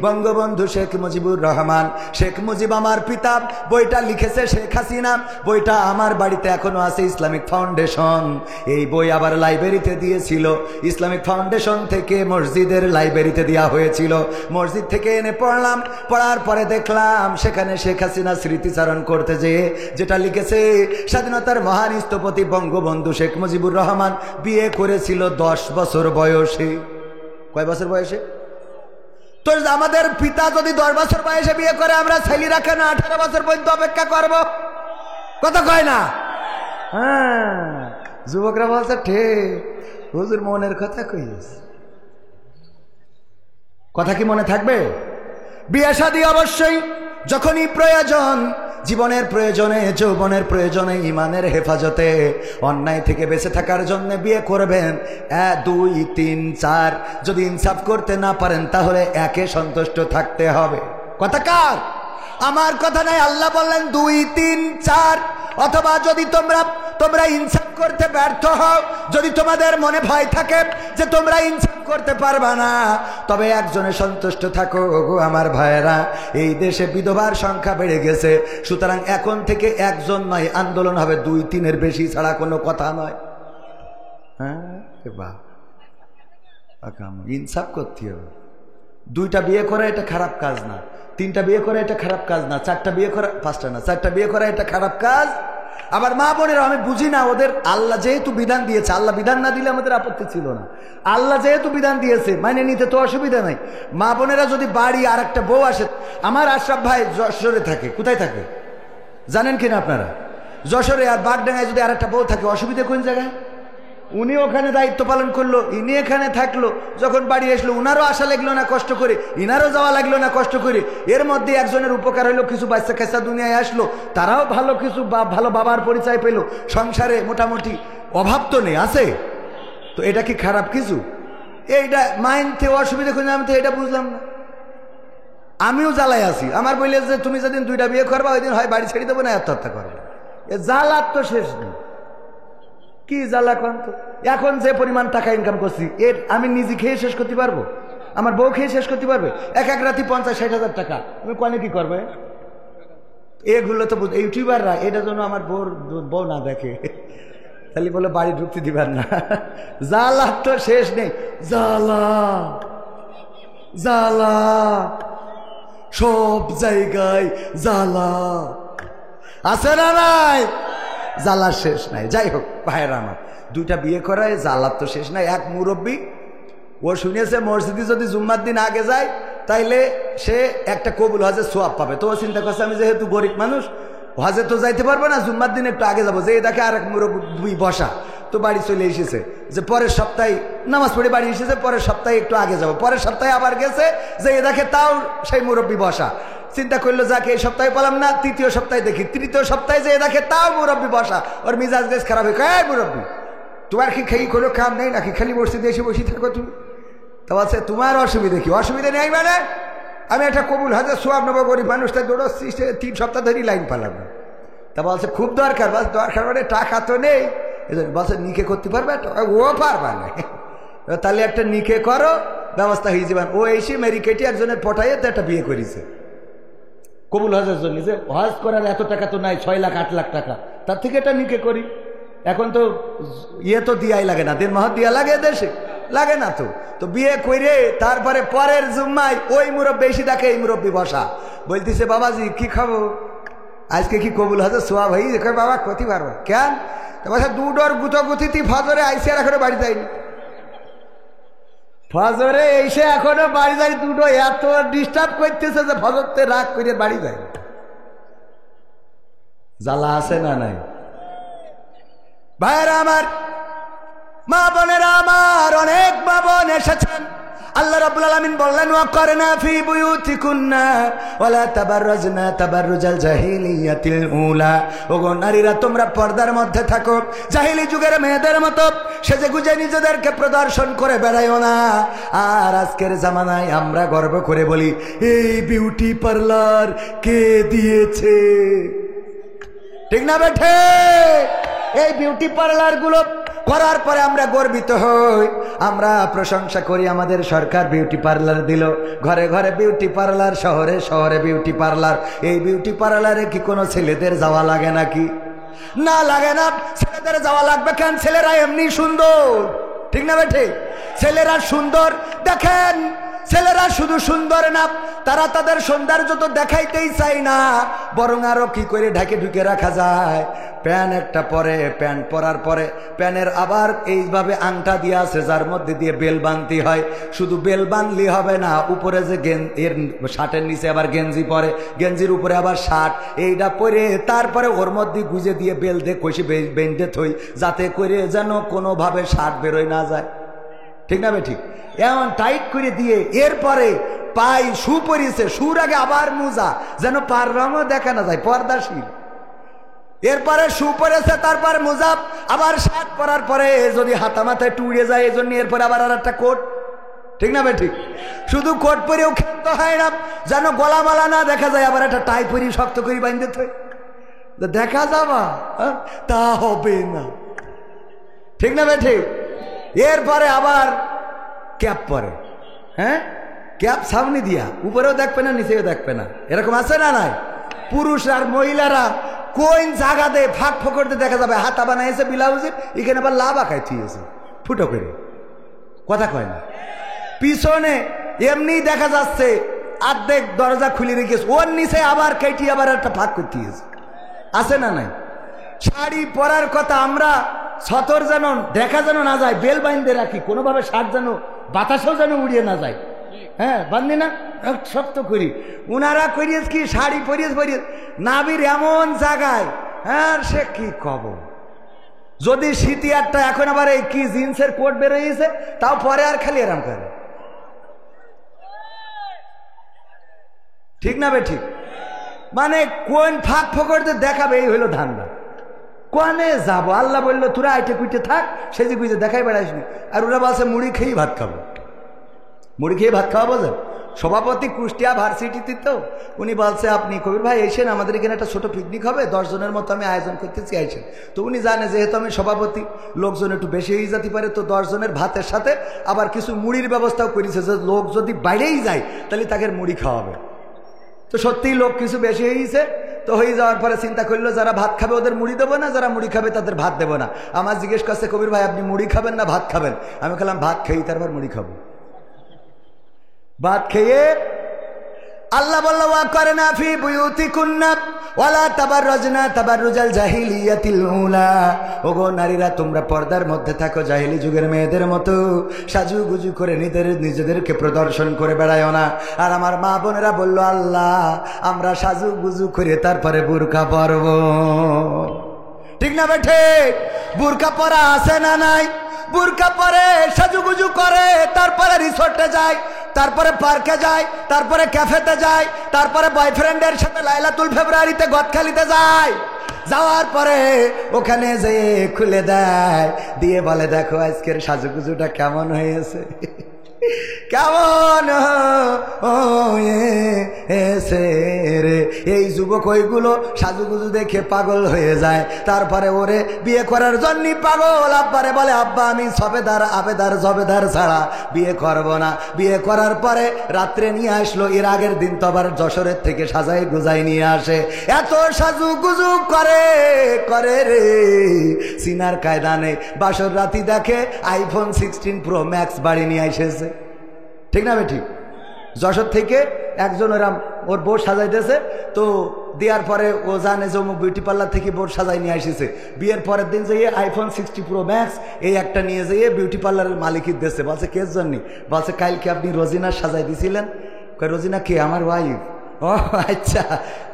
বঙ্গবন্ধু শেখ মুজিবুর রহমান। শেখ মুজিব আমার পিতা, বইটা লিখেছে শেখ হাসিনা, বইটা আমার বাড়িতে এখনো আছে, ইসলামিক ফাউন্ডেশন। এই বই আবার লাইব্রেরিতে দিয়েছিল, ইসলামিক ফাউন্ডেশন থেকে মসজিদের লাইব্রেরিতে দেওয়া হয়েছিল। মসজিদ থেকে এনে পড়লাম, পড়ার পরে দেখলাম সেখানে শেখ হাসিনা স্মৃতিচারণ করতে যেটা লিখেছে, স্বাধীনতার মহান স্থপতি বঙ্গবন্ধু শেখ মুজিবুর রহমান বিয়ে করেছিল 10 বছর বয়সে। কয় বছর বয়সে? তো আমাদের পিতা যদি 10 বছর বয়সে বিয়ে করে, আমরা ছেলেরা কেন 18 বছর পর্যন্ত অপেক্ষা করব? কথা কয় না? হ্যাঁ, যুবকরা বলছে ঠিক, হুজুর মনের কথা কইস। কথা কি মনে থাকবে? বিয়ে শাদী অবশ্যই যখনই প্রয়োজন, জীবনের প্রয়োজনে, যৌবনের প্রয়োজনে, ইমানের হেফাজতে, অন্যায় থেকে বেঁচে থাকার জন্য বিয়ে করবেন। 1 2 3 4 যদি ইনসাফ করতে না পারেন তাহলে একে সন্তুষ্ট থাকতে হবে। কথা কার? আমার কথা নাই। আল্লাহ বললেন 2 3 4। অথবা যদি তোমরা ইনসাফ করতে ব্যর্থ হও, যদি তোমাদের মনে ভয় থাকে যে তোমরা ইনসাফ করতে পারবা না, তবে একজনে সন্তুষ্ট থাকো। ওগো আমার ভাইয়েরা, এই দেশে বিধবার সংখ্যা বেড়ে গেছে, সুতরাং এখন থেকে একজন নয়, আন্দোলন হবে 2 3-এর বেশি ছাড়া কোনো কথা নয়। হ্যাঁ বাহ, ইনসাফ করতে হবে। 2টা বিয়ে করা এটা খারাপ কাজ না, 3টা বিয়ে করা এটা খারাপ কাজ না, 4টা বিয়ে করা, 5টা না, 4টা বিয়ে করা এটা খারাপ কাজ। আবার মা বোনেরা, আমি বুঝি না ওদের, আল্লাহ যেহেতু বিধান দিয়েছে, আল্লাহ বিধান না দিলে আমাদের আপত্তি ছিল না, আল্লাহ যেহেতু বিধান দিয়েছে মানে নিতে তো অসুবিধা নাই। মা বোনেরা যদি বাড়ি আর একটা বউ আসে, আমার আশরাফ ভাই যশোরে থাকে, কোথায় থাকে জানেন কিনা আপনারা? যশোরে। আর বাগডাঙ্গায় যদি আর একটা বউ থাকে, অসুবিধা কোন জায়গায়? উনি ওখানে দায়িত্ব পালন করলো, ইনি এখানে থাকলো, যখন বাড়ি আসলো উনারও আসা লাগলো না কষ্ট করে, ইনারও যাওয়া লাগলো না কষ্ট করে। এর মধ্যে একজনের উপকার হইলো, কিছু বাচ্চা কাচ্চা দুনিয়ায় আসলো, তারাও ভালো কিছু ভালো বাবার পরিচয় পেলো, সংসারে মোটামুটি অভাব তো নেই, আছে তো। এটা কি খারাপ কিছু? এইটা মাইনতে অসুবিধা করে, আমি তো এটা বুঝলাম না। আমিও জ্বালাই আছি। আমার বললে যে তুমি যেদিন 2টা বিয়ে করবা, ওই দিন হয় বাড়ি ছেড়ে দেবো না আত্মহত্যা করবো। এ জ্বালার তো শেষ নেই। কি জ্বালা কন তো? এখন যে পরিমাণ টাকা ইনকাম করছি, এর আমি নিজে খেয়ে শেষ করতে পারবো? আমার বউ খেয়ে শেষ করতে পারবে? এক এক রাতি 50-60 হাজার টাকা, আমি কনে কি করবে? এগুলো তো ইউটিউবাররা, এটার জন্য আমার বউ না দেখে, তাহলে বলে বাড়ি ঢুকতে দিবার না। জ্বালা তো শেষ নেই, জ্বালা জ্বালা সব জায়গায় জ্বালা আছে না নাই? জ্বালার শেষ নাই। যাই হোক ভাইয়েরা আমার, 2টা বিয়ে করায় জ্বালার তো শেষ নাই। এক মুরব্বী, ও শুনেছে মসজিদে যদি জুম্মার দিন আগে যায় তাইলে সে একটা কবুল হজের সোয়াব পাবে। তো ও চিন্তা করছে আমি যেহেতু গরিব মানুষ, হজে তো যাইতে পারবো না, জুম্মার দিন একটু আগে যাবো। যে দেখে আরেক মুরব্বী বসা, তো বাড়ি চলে এসেছে যে পরের সপ্তাহে নামাজ পড়ে বাড়ি এসেছে, পরের সপ্তাহে একটু আগে যাব। পরের সপ্তাহে আবার গেছে, যে দেখে তাও সেই মুরব্বী বসা। চিন্তা করলো যাকে এই সপ্তাহে পেলাম না, 3য় সপ্তাহে দেখি, 3য় সপ্তাহে যে দেখে তাও মুরব্বী বসা। ওর মিজাজ বেশ খারাপ হয়ে, মুরব্বী তোমার কি খেয়ে কোনো কাম নেই নাকি? খালি মসজিদে এসে বসে থাকো তুমি? তো বলছে তোমার অসুবিধা কি? অসুবিধা নেই মানে আমি একটা কবুল হজের সোয়াব নেবো, গরিব মানুষটা দৌড়চ্ছি, 3 সপ্তাহ ধরেই লাইন পালাম না। তা বলছে খুব দরকার। বলছে দরকার মানে টাকা তো নেই। বলছে নিকে করতে পারবে? ও পারবা না। তাহলে একটা নিকে করো, ব্যবস্থা হয়ে যাবেন। ও এসে মেরি কেটে একজনের পটাইয়ে তো একটা বিয়ে করেছে কবুল হজের জন্য। যে হজ করার এত টাকা তো নাই, 6 লাখ 8 লাখ টাকা, তার থেকে এটা নিকে করি। এখন তো ইয়ে তো দিয়াই লাগে না, দিন মাহ দিয়া লাগে, দেশে লাগে না। তো বিয়ে করে তারপরে পরের জুম্মায় ওই মুরব্বী বেশি দেখে এই মুরব্বী বসা, বলতেছে বাবাজি কি খাবো আজকে, কি কবুল হজের সোয়াব হই? বাবা ক্ষতি পারবা কেন? বলছে 2 ডর গুতোগুতিতে ফজরে আইসে আর এখনো বাড়ি যায়নি। ফজরে এসে এখনো বাড়ি যাই, 2 এত ডিস্টার্ব করতেছে যে ফজরতে রাগ করে বাড়ি যায়। জ্বালা আছে না নাই? ভাইরা আমার, মা বোনেরা আমার, অনেক মা বোন এসেছেন। আল্লাহ রাব্বুল আলামিন বললেন ওয়াকরনা ফি বুয়ুতিকুন্না ওয়ালা তাবাররাজনা তাবাররুজাল জাহিলিয়াতিল উলা। ওগো নারীরা তোমরা পর্দার মধ্যে থাকো, জাহিলি যুগের মেয়েদের মতো সেজে গুজে নিজেদেরকে প্রদর্শন করে বেড়াইও না। আর আজকের জামানায় আমরা গর্ব করে বলি এই বিউটি পার্লার কে দিয়েছে, ঠিক না বেঠে? এই বিউটি পার্লার গুলো করার পরে আমরা গর্বিত হই, আমরা প্রশংসা করি আমাদের সরকার বিউটি পার্লার দিল, ঘরে ঘরে বিউটি পার্লার, শহরে শহরে বিউটি পার্লার। এই বিউটি পার্লারে কি কোনো ছেলেদের যাওয়া লাগে নাকি? না লাগে না। ছেলেদের যাওয়া লাগবে কেন? ছেলেরা এমনি সুন্দর, ঠিক না বেঠে? ছেলেরা সুন্দর। দেখেন ছেলেরা শুধু সুন্দর না, তারা তাদের সৌন্দর্য তো দেখাইতেই চাই না, বরং আরো কি করে ঢাকে ঢুকে রাখা যায়। প্যান্ট একটা পরে, প্যান্ট পরার পরে প্যানের আবার এইভাবে আংটা দিয়ে আছে যার মধ্যে দিয়ে বেল বাঁধতে হয়। শুধু বেল বাঁধলি হবে না, উপরে যে এর শার্টের নিচে আবার গেঞ্জি পরে, গেঞ্জির উপরে আবার শার্ট, এইটা পরে তারপরে ওর মধ্যে গুজে দিয়ে বেল দিয়ে কষে বেঁধে থই, যাতে করে যেন কোনোভাবে শার্ট বেরোয় না যায়, ঠিক না ঠিক? এমন টাইট করে দিয়ে এরপরে পায়ে শু পরিয়েছে, শুর আগে আবার মোজা, যেন পার রঙও দেখা না যায়, পর্দাশীল। এরপরে শু পরেছে, তারপরে মোজা, আবার শার্ট পরার পরে যদি হাতা মাথায় টুড়ে যায় এই জন্য এরপরে আবার আর একটা কোট, ঠিক না ঠিক? শুধু কোট পরেও খেতে হয় না, যেন গলা মালা না দেখা যায়, আবার একটা টাই পরি শক্ত করে বাঁধতে হয়, দেখা যাবা তা হবে না, ঠিক না ঠিক? এরপরে আবার ক্যাপ পরে, হ্যাঁ ক্যাপ সামনে দিয়া, উপরেও দেখবে না নিচেও দেখবে না, এরকম আছে না নাই? পুরুষ আর মহিলারা কোন জায়গাতে ফাঁক ফোকরতে দেখা যাবে, হাতা বানাইছে ব্লাউজের, এখানে আবার লাভ আঁকায় থিয়েছে ফুটো করে, কথা কয় না। পিছনে এমনি দেখা যাচ্ছে অর্ধেক দরজা খুলে রেখেছে, ওর নিচে আবার কেটে আবার একটা ফাঁক করে দিয়েছে, আছে না নাই? শাড়ি পরার কথা আমরা ছতর যেন দেখা যেন না যায়, বেল বাইন্ধে রাখি, কোনোভাবে শার্ট যেন বাতাসেও যেন উড়িয়ে না যায়, হ্যাঁ বান্ধি না শক্ত করি। উনারা করিয়েছ কি শাড়ি পরিয়েছ নাবির এমন জায়গায়, হ্যাঁ সে কি কব, যদি শীতিয়ারটা এখন আবার এই কি জিন্সের কোট বেরোয়েছে, তাও পরে আর খালি এরাম করে, ঠিক না বে ঠিক? মানে কোন ফাঁক ফোকরতে দেখাবে, এই হইলো ধান্দা। কোনে যাবো, আল্লাহ বললো তোরা আইটে কুইটে থাক, সেজে কুইটে দেখাই বেড়াইস নি। আর ওরা বলছে মুড়ি খেয়েই ভাত খাবো, মুড়ি খেয়ে ভাত খাওয়া বোঝেন, সভাপতি কুষ্টিয়া ভার্সিটিতে, তো উনি বলছে আপনি কবির ভাই এসেন, আমাদের এখানে একটা ছোট পিকনিক হবে, 10 জনের মতো আমি আয়োজন করতেছি, আইসেন। তো উনি জানে যেহেতু আমি সভাপতি, লোকজন একটু বেশি হয়ে যেতে পারে, তো 10 জনের ভাতের সাথে আবার কিছু মুড়ির ব্যবস্থাও করেছে, যে লোক যদি বাইরেই যায় তাহলে তাকে মুড়ি খাওয়াবে। তো সত্যিই লোক কিছু বেশি হয়েছে। তো হয়ে যাওয়ার পরে চিন্তা করলো যারা ভাত খাবে ওদের মুড়ি দেবো না, যারা মুড়ি খাবে তাদের ভাত দেবো না। আমার জিজ্ঞেস করছে কবির ভাই আপনি মুড়ি খাবেন না ভাত খাবেন? আমি বললাম ভাত খেয়েই তারপর মুড়ি খাবো। ভাত খেয়ে আল্লাহ বলল ওয়া করনা ফি বুয়ুতিকুন্না ওয়ালা তাবাররাজনা তাবাররুজাল জাহিলিয়াতিল উলা। ওগো নারীরা তোমরা পর্দার মধ্যে থাকো, জাহিলি যুগের মেয়েদের মতো সাজুগুজু করে নিজেদেরকে প্রদর্শন করে বেড়ায়ও না। আর আমার মা বোনেরা বলল আল্লাহ আমরা সাজুগুজু করে তারপরে বুরকা পরব। ঠিক না বেঠে? বুরকা পরা আছে না নাই? বুরকা পরে সাজুগুজু করে তারপরে রিসোর্টে যায়, তারপরে পার্কে যায়, তারপরে ক্যাফেতে যায়, তারপরে বয়ফ্রেন্ডের সাথে লাইলাতুল ফেব্রুয়ারিতে গদখালিতে যায়। যাওয়ার পরে ওখানে যেয়ে খুলে দেয়, দিয়ে বলে দেখো আজকের সাজুগুজুটা কেমন হয়েছে, কেমন হয়েছে রে। এই যুবক ওইগুলো সাজুগুজু দেখে পাগল হয়ে যায়, তারপরে ওরে বিয়ে করার জন্য পাগল। আব্বারে বলে আব্বা আমি সবেদার আবেদার জবেদার ছাড়া বিয়ে করব না। বিয়ে করার পরে রাত্রে নিয়ে আসলো, এর আগের দিন তো আবার যশোরের থেকে সাজাই গুজাই নিয়ে আসে। এত সাজুগুজু করে রে, সিনার কায়দা নেই। বাসর রাতি দেখে আইফোন 16 প্রো ম্যাক্স বাড়ি নিয়ে এসেছে। ঠিক না বেঠিক? যশোর থেকে একজন ওর বোর সাজাইতেছে, তো দেওয়ার পরে ও জানে যে অমুক বিউটি পার্লার থেকে বোর সাজাই নিয়ে এসেছে। বিয়ের পরের দিন যেয়ে আইফোন 60 প্রো ম্যাক্স এই একটা নিয়ে যেয়ে বিউটি পার্লারের মালিকের দেশে বলছে কেস জন্য? বলছে কালকে আপনি রোজিনার সাজাই দিয়েছিলেন। রোজিনা কে? আমার ওয়াইফ। ও আচ্ছা,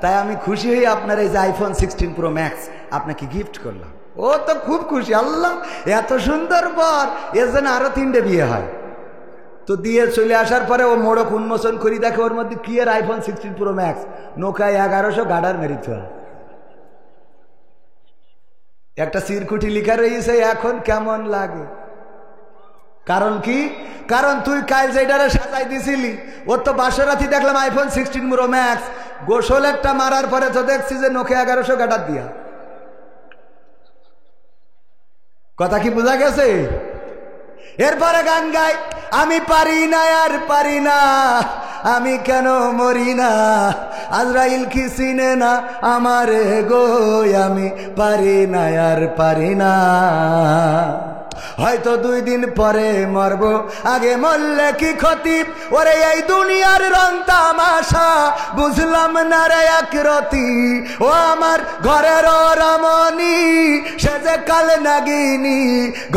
তাই আমি খুশি হয়ে আপনার এই যে আইফোন 16 প্রো ম্যাক্স আপনাকে গিফট করলাম। ও তো খুব খুশি, আল্লাহ এত সুন্দর বর, এর জন্য আরো 3টে বিয়ে হয়। তো দিয়ে চলে আসার পরে ও মোড়ক উন্মোচন করি, দেখে ওর মধ্যে কি এর আইফোন 16 প্রো ম্যাক্স, নোকায় 1100 গাডার মেরিত একটা সিরকুটি লিখা রয়েছে এখন কেমন লাগে। কারণ কি? কারণ তুই কাল যেটারে সাজাই দিছিলি ওর তো বাসরাতি দেখলাম আইফোন 16 প্রো ম্যাক্স, গোসল একটা মারার পরে তো দেখছি যে নোকে 1100 গাডার দিয়া। কথা কি বোঝা গেছে? এরপরে গান গাই আমি পারি না আর পারি না, আমি কেন মরি না, আজরাইল কি চিনে না আমারে গো, আমি পারি না আর পারি না। হয়তো 2 দিন পরে মরবো, আগে মরলে কি ক্ষতি, ওরে এই দুনিয়ার রং তামাশা বুঝলাম না রে একরতি। ও আমার ঘরের রমণী সে যে কাল নাগিনী,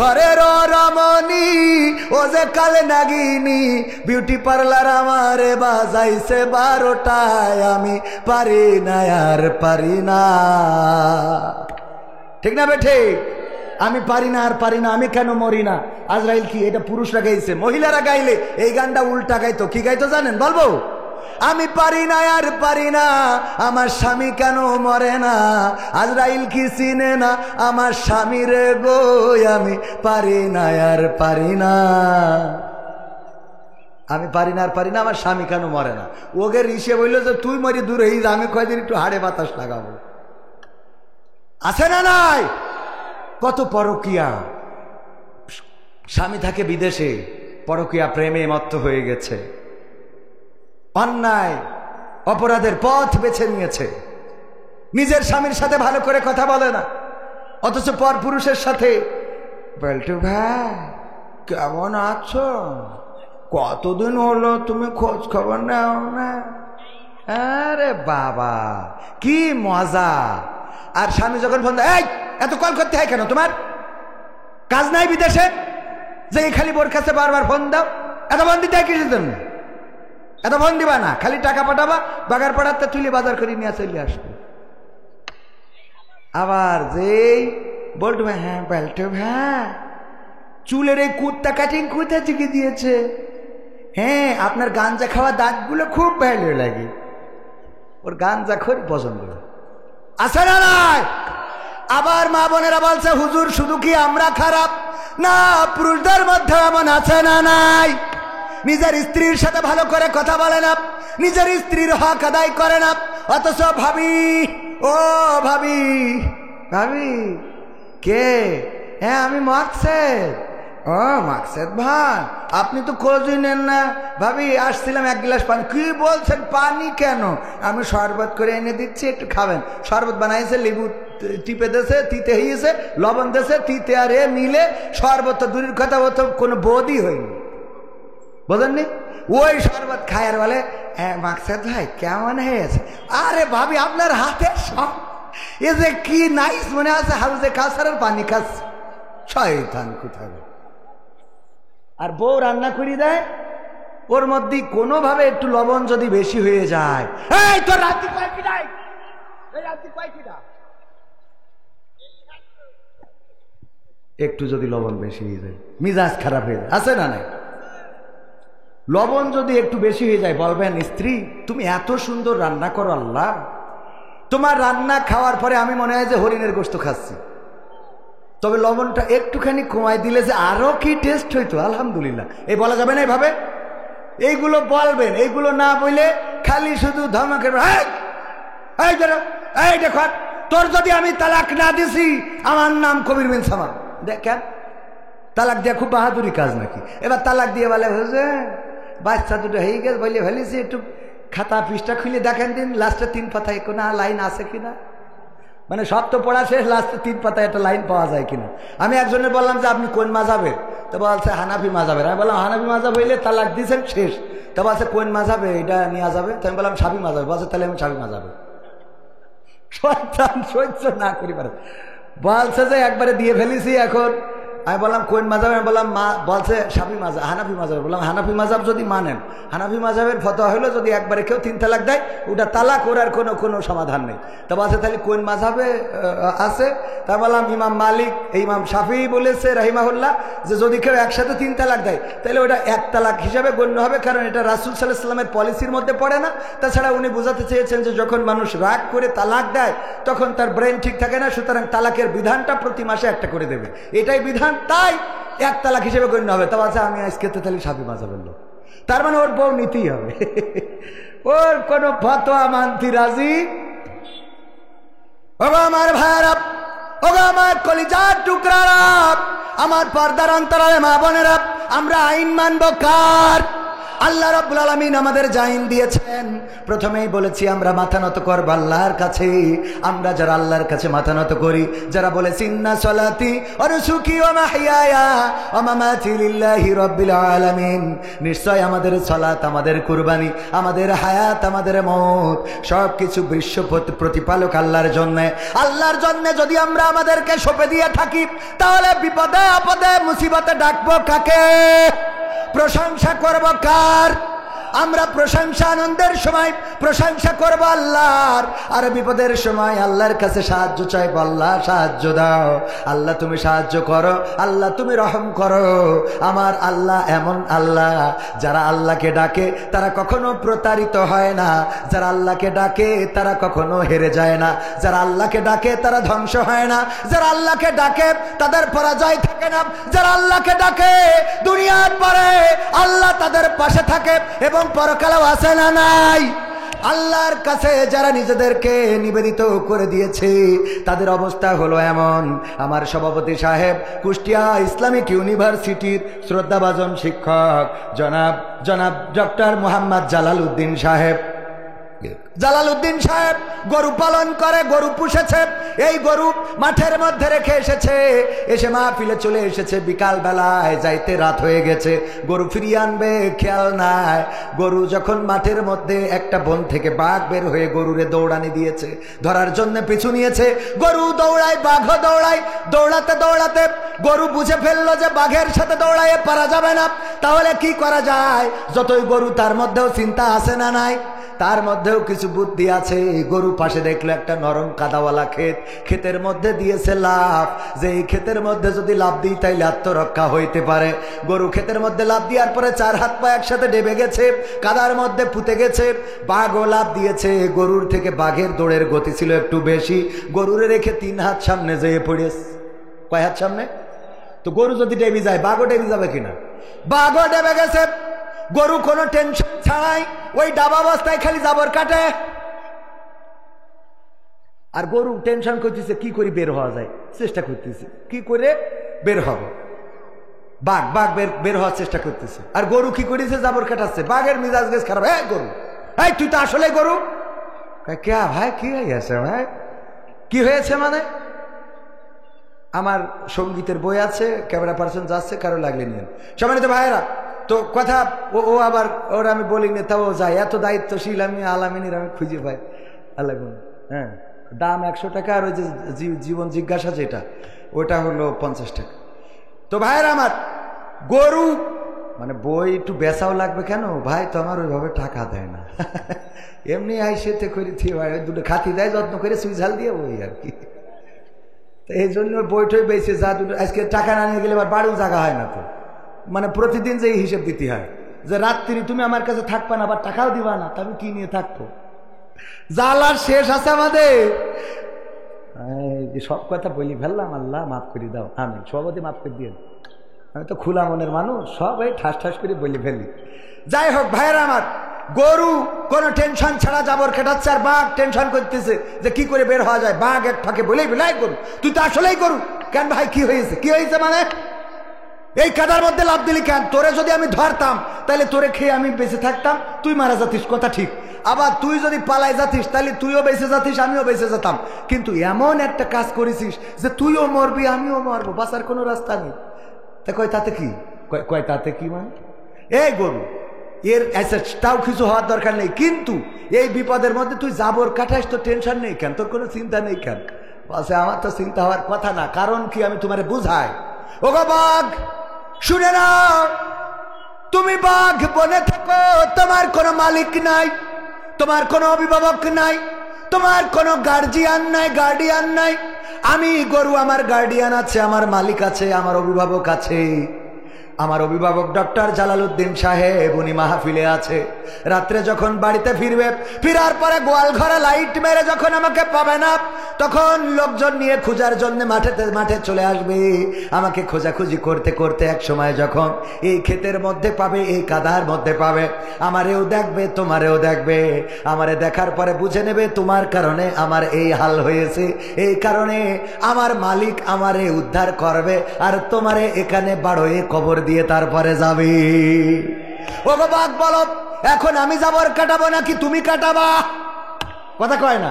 ঘরের রমণী ও যে কাল নাগিনী, বিউটি পার্লার আমারে বাজাইছে 12টায়, আমি পারি না আর পারি না। ঠিক না বেঠে? আমি পারি না আর পারি না, আমি কেন মরি না। আজরাইল কি? এটা পুরুষরা গাইছে। মহিলারা গাইলে এই গানটা উল্টা গাইতো। কি গাইতো জানেন? বলবো? আমি পারি না আর পারি না, আমার স্বামী কেন মরে না, আজরাইল কি চিনে না আমার স্বামী রে গো, আমি পারি না আর পারি না। আমি পারি না আর পারি না, আমার স্বামী কেন মরে না। ওকে ঋষে বলল যে তুই মরি দূর হয়ে যা, আমি কয়দিন একটু হাড়ে বাতাস লাগাবো। আছে না নাই? কত পরকিয়া, স্বামী থাকে বিদেশে, পরকিয়া প্রেমে মত্ত হয়ে গেছে, অন্যায় অপরাধের পথ বেছে নিয়েছে, নিজের স্বামীর সাথে ভালো করে কথা বলে না, অথচ পর পুরুষের সাথে বলটু ভাই কেমন আছো, কতদিন হলো তুমি খোঁজ খবর নাও না। আরে বাবা কি মজা। আর স্বামী যখন ফোন দেয়, এই এত কল করতে হয় কেন, তোমার কাজ নাই বিদেশে যে খালি বোর কাছে বারবার ফোন দাও, এত ফোন দিতে হয় কিছুর জন্য, এত ফোন দিবা না, খালি টাকা পাঠাবা, বাগার পাড়াতে তুলে বাজার করে নিয়ে চলে আসবে। আবার যেই বলটু ভাই, হ্যাঁ বলটু ভাই চুলের এই কুত্তা কাটিং কোথা থেকে দিয়েছে, হ্যাঁ আপনার গাঞ্জা খাওয়া দাঁতগুলো খুব ভালো লাগে, ওর গাঞ্জা খুব পছন্দ। আছে না নাই? আবার মা বোনেরা বলছে হুজুর শুধু কি আমরা খারাপ, না পুরুষদের মধ্যে এমন আছে না নাই নিজের স্ত্রীর সাথে ভালো করে কথা বলে না, নিজের স্ত্রীর হক আদায় করে না। অথচ ভাবি, ও ভাবি, ভাবি কে? হ্যাঁ আমি মাকসেদ। ও মাকসেদ ভাই, আপনি তো খোঁজই নেন না। ভাবি আসছিলাম এক গ্লাস পানি। কি বলছেন? পানি কেন? আমি শরবত করে এনে দিচ্ছি, একটু খাবেন। শরবত বানাইছে, লেবু টিপে দেছে, তিতে হয়েছে, লবণ দেছে, তিতে আর এ মিলে শরবত তো দূরের কথা, ও তো কোনো বোধই হয়নি, বোঝেননি? ওই শরবত খায় আর বলে মাকসেদ ভাই কেমন হয়েছে? আরে ভাবি আপনার হাতে সব এ যে কি নাইস মনে আছে, হাউজে কাউসারের পানি খাচ্ছে। শয়তান কোথায়। আর বউ রান্না করে দেয়, ওর মধ্যে কোনোভাবে একটু লবণ যদি বেশি হয়ে যায়, এই তোর রাত্রি কয়েকটি নাই, এই রাত্রি কয়েকটি না, একটু যদি লবণ বেশি হয়ে যায় মিজাজ খারাপ হয়ে যায়, আছে না নাই? লবণ যদি একটু বেশি হয়ে যায় বলবেন স্ত্রী তুমি এত সুন্দর রান্না করো, আল্লাহ তোমার রান্না খাওয়ার পরে আমি মনে হয় যে হরিণের গোশত খাচ্ছি, তবে লবণটা একটুখানি কমাই দিলে যে আরো কি টেস্ট হইতো, আলহামদুলিল্লাহ। এই বলা যাবে না এইভাবে? এইগুলো বলবেন, এইগুলো না বলে খালি শুধু ধমকের, এই দেখো তোর যদি আমি তালাক না দিছি আমার নাম কবির বিন সামাদ। দেখেন তালাক দিয়ে খুব বাহাদুরি কাজ নাকি? এবার তালাক দিয়ে বলে বাচ্চা দুটো হয়ে গেছে বলে ফেলেছি, একটু খাতা পৃষ্ঠা খুলে দেখেন দিন লাস্টে 3 পাতায় কোনো লাইন আছে কিনা, মানে সব তো পড়া শেষ, লাস্টে 3 পাতায় একটা লাইন পাওয়া যায় কিনা। আমি একজনের বললাম যে আপনি কোন মাযহাবের? তো বলছে হানাফি মাযহাবের। আমি বললাম হানাফি মাযহাব হইলে তালাক দিয়েছেন শেষ। তো বলছে কোন মাযহাবে এটা নেওয়া যাবে? তো আমি বললাম শাফি মাযহাব। বলছে তাহলে আমি শাফি মাযহাবে। শয়তান সহ্য না করি পারে, বলছে যে একবারে দিয়ে ফেলেছি। এখন আমি বললাম কোন মাযহাব? আমি বললাম বলছে শাফি মাযহাব, হানাফি মাযহাব। বললাম হানাফি মাযহাব যদি মানেন, হানাফি মাযহাবের ফতোয়া হলো যদি একবারে কেউ 3 তালাক দেয় ওটা তালাক, ওর আর কোনো সমাধান নেই। তা বলছে তাহলে কোন মাযহাবে আছে? তা বললাম ইমাম মালিক, ইমাম শাফি বলেছে রাহিমাহুল্লাহ যে যদি কেউ একসাথে 3 তালাক দেয় তাহলে ওটা 1 তালাক হিসাবে গণ্য হবে, কারণ এটা রাসূল সাল্লাল্লাহু আলাইহি ওয়াসাল্লামের পলিসির মধ্যে পড়ে না। তাছাড়া উনি বোঝাতে চেয়েছেন যে যখন মানুষ রাগ করে তালাক দেয় তখন তার ব্রেন ঠিক থাকে না, সুতরাং তালাকের বিধানটা প্রতি মাসে একটা করে দেবে, এটাই বিধান, তাই 1 তালাক হিসেবে গণ্য হবে। তা বলছে আমি আজকে তো তাহলে শাফি মাযহাবের লোক, তার মানে ওর বউ নিতেই হবে, ওর কোন ফতোয়া মানতে রাজি। ওগো আমার ভাইরা, ওগো আমার কলিজার টুকরারা, আমার পর্দার অন্তরালে মা বোনেরা, আমরা আইন মানব কার? আল্লাহ রাব্বুল আলামিন আমাদের যে আইন দিয়েছেন, প্রথমেই বলেছি আমরা মাথা নত করব আল্লাহর কাছে। আমরা যারা আল্লাহর কাছে মাথা নত করি, যারা বলেছি ইন্না সলাতি ওয়া নুসুকি ওয়া মাহইয়ায়া ওয়া মামাতি লিল্লাহি রাব্বিল আলামিন, নিশ্চয় আমাদের সালাত, আমাদের কুরবানি, আমাদের হায়াত, আমাদের মওত সবকিছু বিশ্ব প্রতিপালক আল্লাহর জন্য। আল্লাহর জন্য যদি আমরা আমাদেরকে সঁপে দিয়ে থাকি তাহলে বিপদে আপদে মুসিবতে ডাকবো কাকে? প্রশংসা করব কার? আমরা প্রশংসা আনন্দের সময় প্রশংসা করব আল্লাহর, আর বিপদের সময় আল্লাহর কাছে সাহায্য চাইব, আল্লাহ সাহায্য দাও, আল্লাহ তুমি সাহায্য করো, আল্লাহ তুমি রহম করো। আমার আল্লাহ এমন আল্লাহ, যারা আল্লাহকে ডাকে তারা কখনো প্রতারিত হয় না, যারা আল্লাহকে ডাকে তারা কখনো হেরে যায় না, যারা আল্লাহকে ডাকে তারা ধ্বংস হয় না, যারা আল্লাহকে ডাকে তাদের পরাজয় থাকে না, যারা আল্লাহকে ডাকে দুনিয়ার পরে আল্লাহ তাদের পাশে থাকে এবং পরকালেও আছে না নাই? আল্লাহর কাছে যারা নিজেদেরকে নিবেদিত করে দিয়েছে তাদের অবস্থা হলো এমন। আমার সভাপতি সাহেব কুষ্টিয়া ইসলামিক ইউনিভার্সিটির শ্রদ্ধাভাজন শিক্ষক জনাব ডক্টর মোহাম্মদ জালালউদ্দিন সাহেব, জালালউদ্দিন সাহেব গরু পালন করে, গরু পুষেছে, এই গরু মাঠের মধ্যে রেখে এসেছে, এসে মাহফিলে চলে এসেছে, বিকাল বেলায় যাইতে রাত হয়ে গেছে, গরু ফিরিয়ে আনবে খেয়াল নাই। গরু যখন মাঠের মধ্যে একটা বন থেকে বাঘ বের হয়ে গরুরে দৌড়ানি দিয়েছে, ধরার জন্য পিছু নিয়েছে, গরু দৌড়ায়, বাঘও দৌড়ায়, দৌড়াতে দৌড়াতে গরু বুঝে ফেললো যে বাঘের সাথে দৌড়াইয়ে পারা যাবে না, তাহলে কি করা যায়? যতই গরু তার মধ্যেও চিন্তা আছে না নাই? তার মধ্যেও কিছু বুদ্ধি আছে। গরু পাশে দেখলো একটা নরম কাদাওয়ালা ক্ষেত, ক্ষেতের মধ্যে দিয়েছে লাফ, যে এই ক্ষেতের মধ্যে যদি লাফ দিই তাইলে আত্মরক্ষা হইতে পারে। গরু ক্ষেতের মধ্যে লাফ দেওয়ার পরে 4 হাত পা একসাথে ডেবে গেছে, কাদার মধ্যে পুঁতে গেছে। বাঘও লাফ দিয়েছে, গরুর থেকে বাঘের দৌড়ের গতি ছিল একটু বেশি, গরুরে রেখে 3 হাত সামনে যেয়ে পড়েছে। কয় হাত সামনে? তো গরু যদি ডেবে যায় বাঘও ডেবে যাবে কিনা? বাঘও ডেবে গেছে। গরু কোনো টেনশন ছাড়াই ওই ডাবা অবস্থায় খালি জাবর কাটে, আর গরু টেনশন করতেছে কি করে বের হওয়া যায়, চেষ্টা করতেছে কি করে বের হব। বাঘ বাঘ বের হওয়ার চেষ্টা করতেছে, আর গরু কি করেছে জাবর কাটাচ্ছে। বাঘের মিজাজ গেছ খারাপ, হ্যাঁ গরু, এই তুই তো আসলে গরু। কে ভাই কি হয়েছে ভাই, কি হয়েছে মানে? আমার সঙ্গীতের বই আছে, ক্যামেরা পার্সন যাচ্ছে, কারো লাগলে নিয়ে। সম্মানিত ভাইয়েরা, তো কথা ও আবার ওরা আমি বলি না, তাও যায়। এত দায়িত্বশীল আমি আলামিনীর আমি খুঁজে পাই আল্লাহ। হ্যাঁ, দাম 100 টাকা, আর ওই যে জীবন জিজ্ঞাসা যেটা ওটা হলো 50 টাকা। তো ভাইয়েরা আমার, গরু মানে বই একটু বেচাও লাগবে কেন ভাই, তো আমার ওইভাবে টাকা দেয় না, এমনি আইসেতে করে ভাই দুটো খাতি দেয় যত্ন করে সুই ঝাল দিয়ে বই আর কি। তো এই জন্য বইটই বেঁচে যা দুটো, আজকে টাকা না নিয়ে গেলে আবার বাড়িও জায়গা হয় না, তো মানে প্রতিদিন যে হিসেব দিতে হয় যে রাত্রি তুমি আমার কাছে থাকবা না, আবার টাকাও দিবা না, তা আমি কি নিয়ে থাকবো, জ্বালার শেষ আছে আমাদের। সব কথা বলি ফেললাম, আল্লাহ মাফ করে দাও, আমি সবাই মাফ করে দিয়ে, আমি তো খোলা মনের মানুষ, সবাই ঠাস ঠাস করে বলে ফেলি। যাই হোক ভাইয়েরা আমার, গরু কোনো টেনশন ছাড়া জাবর কাটাচ্ছে, আর বাঘ টেনশন করতেছে যে কি করে বের হওয়া যায়। বাঘ এক ফাঁকে বলেই বেলাই গরু, তুই তো আসলেই গরু। কেন ভাই কি হয়েছে, কি হয়েছে মানে? এই কাদার মধ্যে লাভ দিলি কেন? তোরে যদি আমি ধরতাম তাহলে তোরে খেয়ে আমি বেঁচে থাকতাম, তুই মারা যাতিস, কথা ঠিক। আবার তুই যদি পালাই যাতিস তাহলে তুইও বেঁচে যাতিস, আমিও বেঁচে যেতাম। কিন্তু এমন একটা কাজ করেছিস যে তুইও মরবি, আমিও মরবো, বাঁচার কোনো রাস্তা নেই। তা কয় তাতে কি, কয় তাতে কি মানে? এই গরু এর তাও কিছু হওয়ার দরকার নেই, কিন্তু এই বিপদের মধ্যে তুই জাবর কাটাইস, তো টেনশন নেই কেন, তোর কোনো চিন্তা নেই কেন? বলছে আমার তো চিন্তা হওয়ার কথা না, কারণ কি আমি তোমারে বুঝাই। ও গো বাঘ, শুনে নাও, তুমি বাঘ বনে থাকো, তোমার কোনো মালিক নাই, তোমার কোনো অভিভাবক নাই, তোমার কোনো গার্জিয়ান নাই। আমি গরু, আমার গার্ডিয়ান আছে, আমার মালিক আছে, আমার অভিভাবক আছে। আমার অভিভাবক ডক্টর জালালউদ্দিন সাহেব, উনি মাহফিলে আছে। রাত্রে যখন বাড়িতে ফিরবে, ফিরার পরে গোয়াল ঘরে লাইট মেরে যখন আমাকে পাবে না, তখন লোকজন নিয়ে খোঁজার জন্য মাঠে চলে আসবে। আমাকে খোঁজাখুঁজি করতে করতে এক সময় যখন এই ক্ষেতের মধ্যে পাবে, এই কাদার মধ্যে পাবে, আমারেও দেখবে, তোমারেও দেখবে। আমারে দেখার পরে বুঝে নেবে তোমার কারণে আমার এই হাল হয়েছে, এই কারণে আমার মালিক আমারে উদ্ধার করবে, আর তোমারে এখানে বাড়োয়ে কবর দিয়ে তারপরে যাবে। ও গো বাঘ, বলো এখন আমি জাবর কাটাবো নাকি তুমি কাটাবা? কথা কয় না,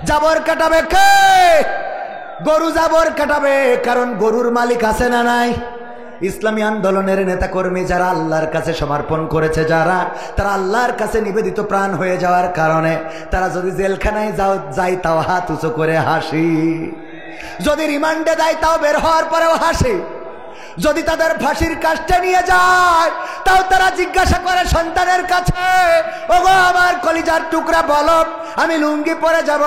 জাবর কাটাবে কে? গরু জাবর কাটাবে, কারণ গরুর মালিক আছে না নাই? ইসলামী আন্দোলনের নেতাকর্মী যারা আল্লাহর কাছে সমর্পণ করেছে, যারা তারা আল্লাহর কাছে নিবেদিত প্রাণ হয়ে যাওয়ার কারণে তারা যদি জেলখানায় যাই তাও হাত উঁচু করে হাসি, যদি রিমান্ডে দেয় তাও বের হওয়ার পরেও হাসি, যদি তাদের ফাঁসির কাজটা নিয়ে যায় তাও তারা জিজ্ঞাসা করে সন্তানের কাছে, ওগো আমার কলিজার টুকরা বলো আমি লুঙ্গি পরে যাব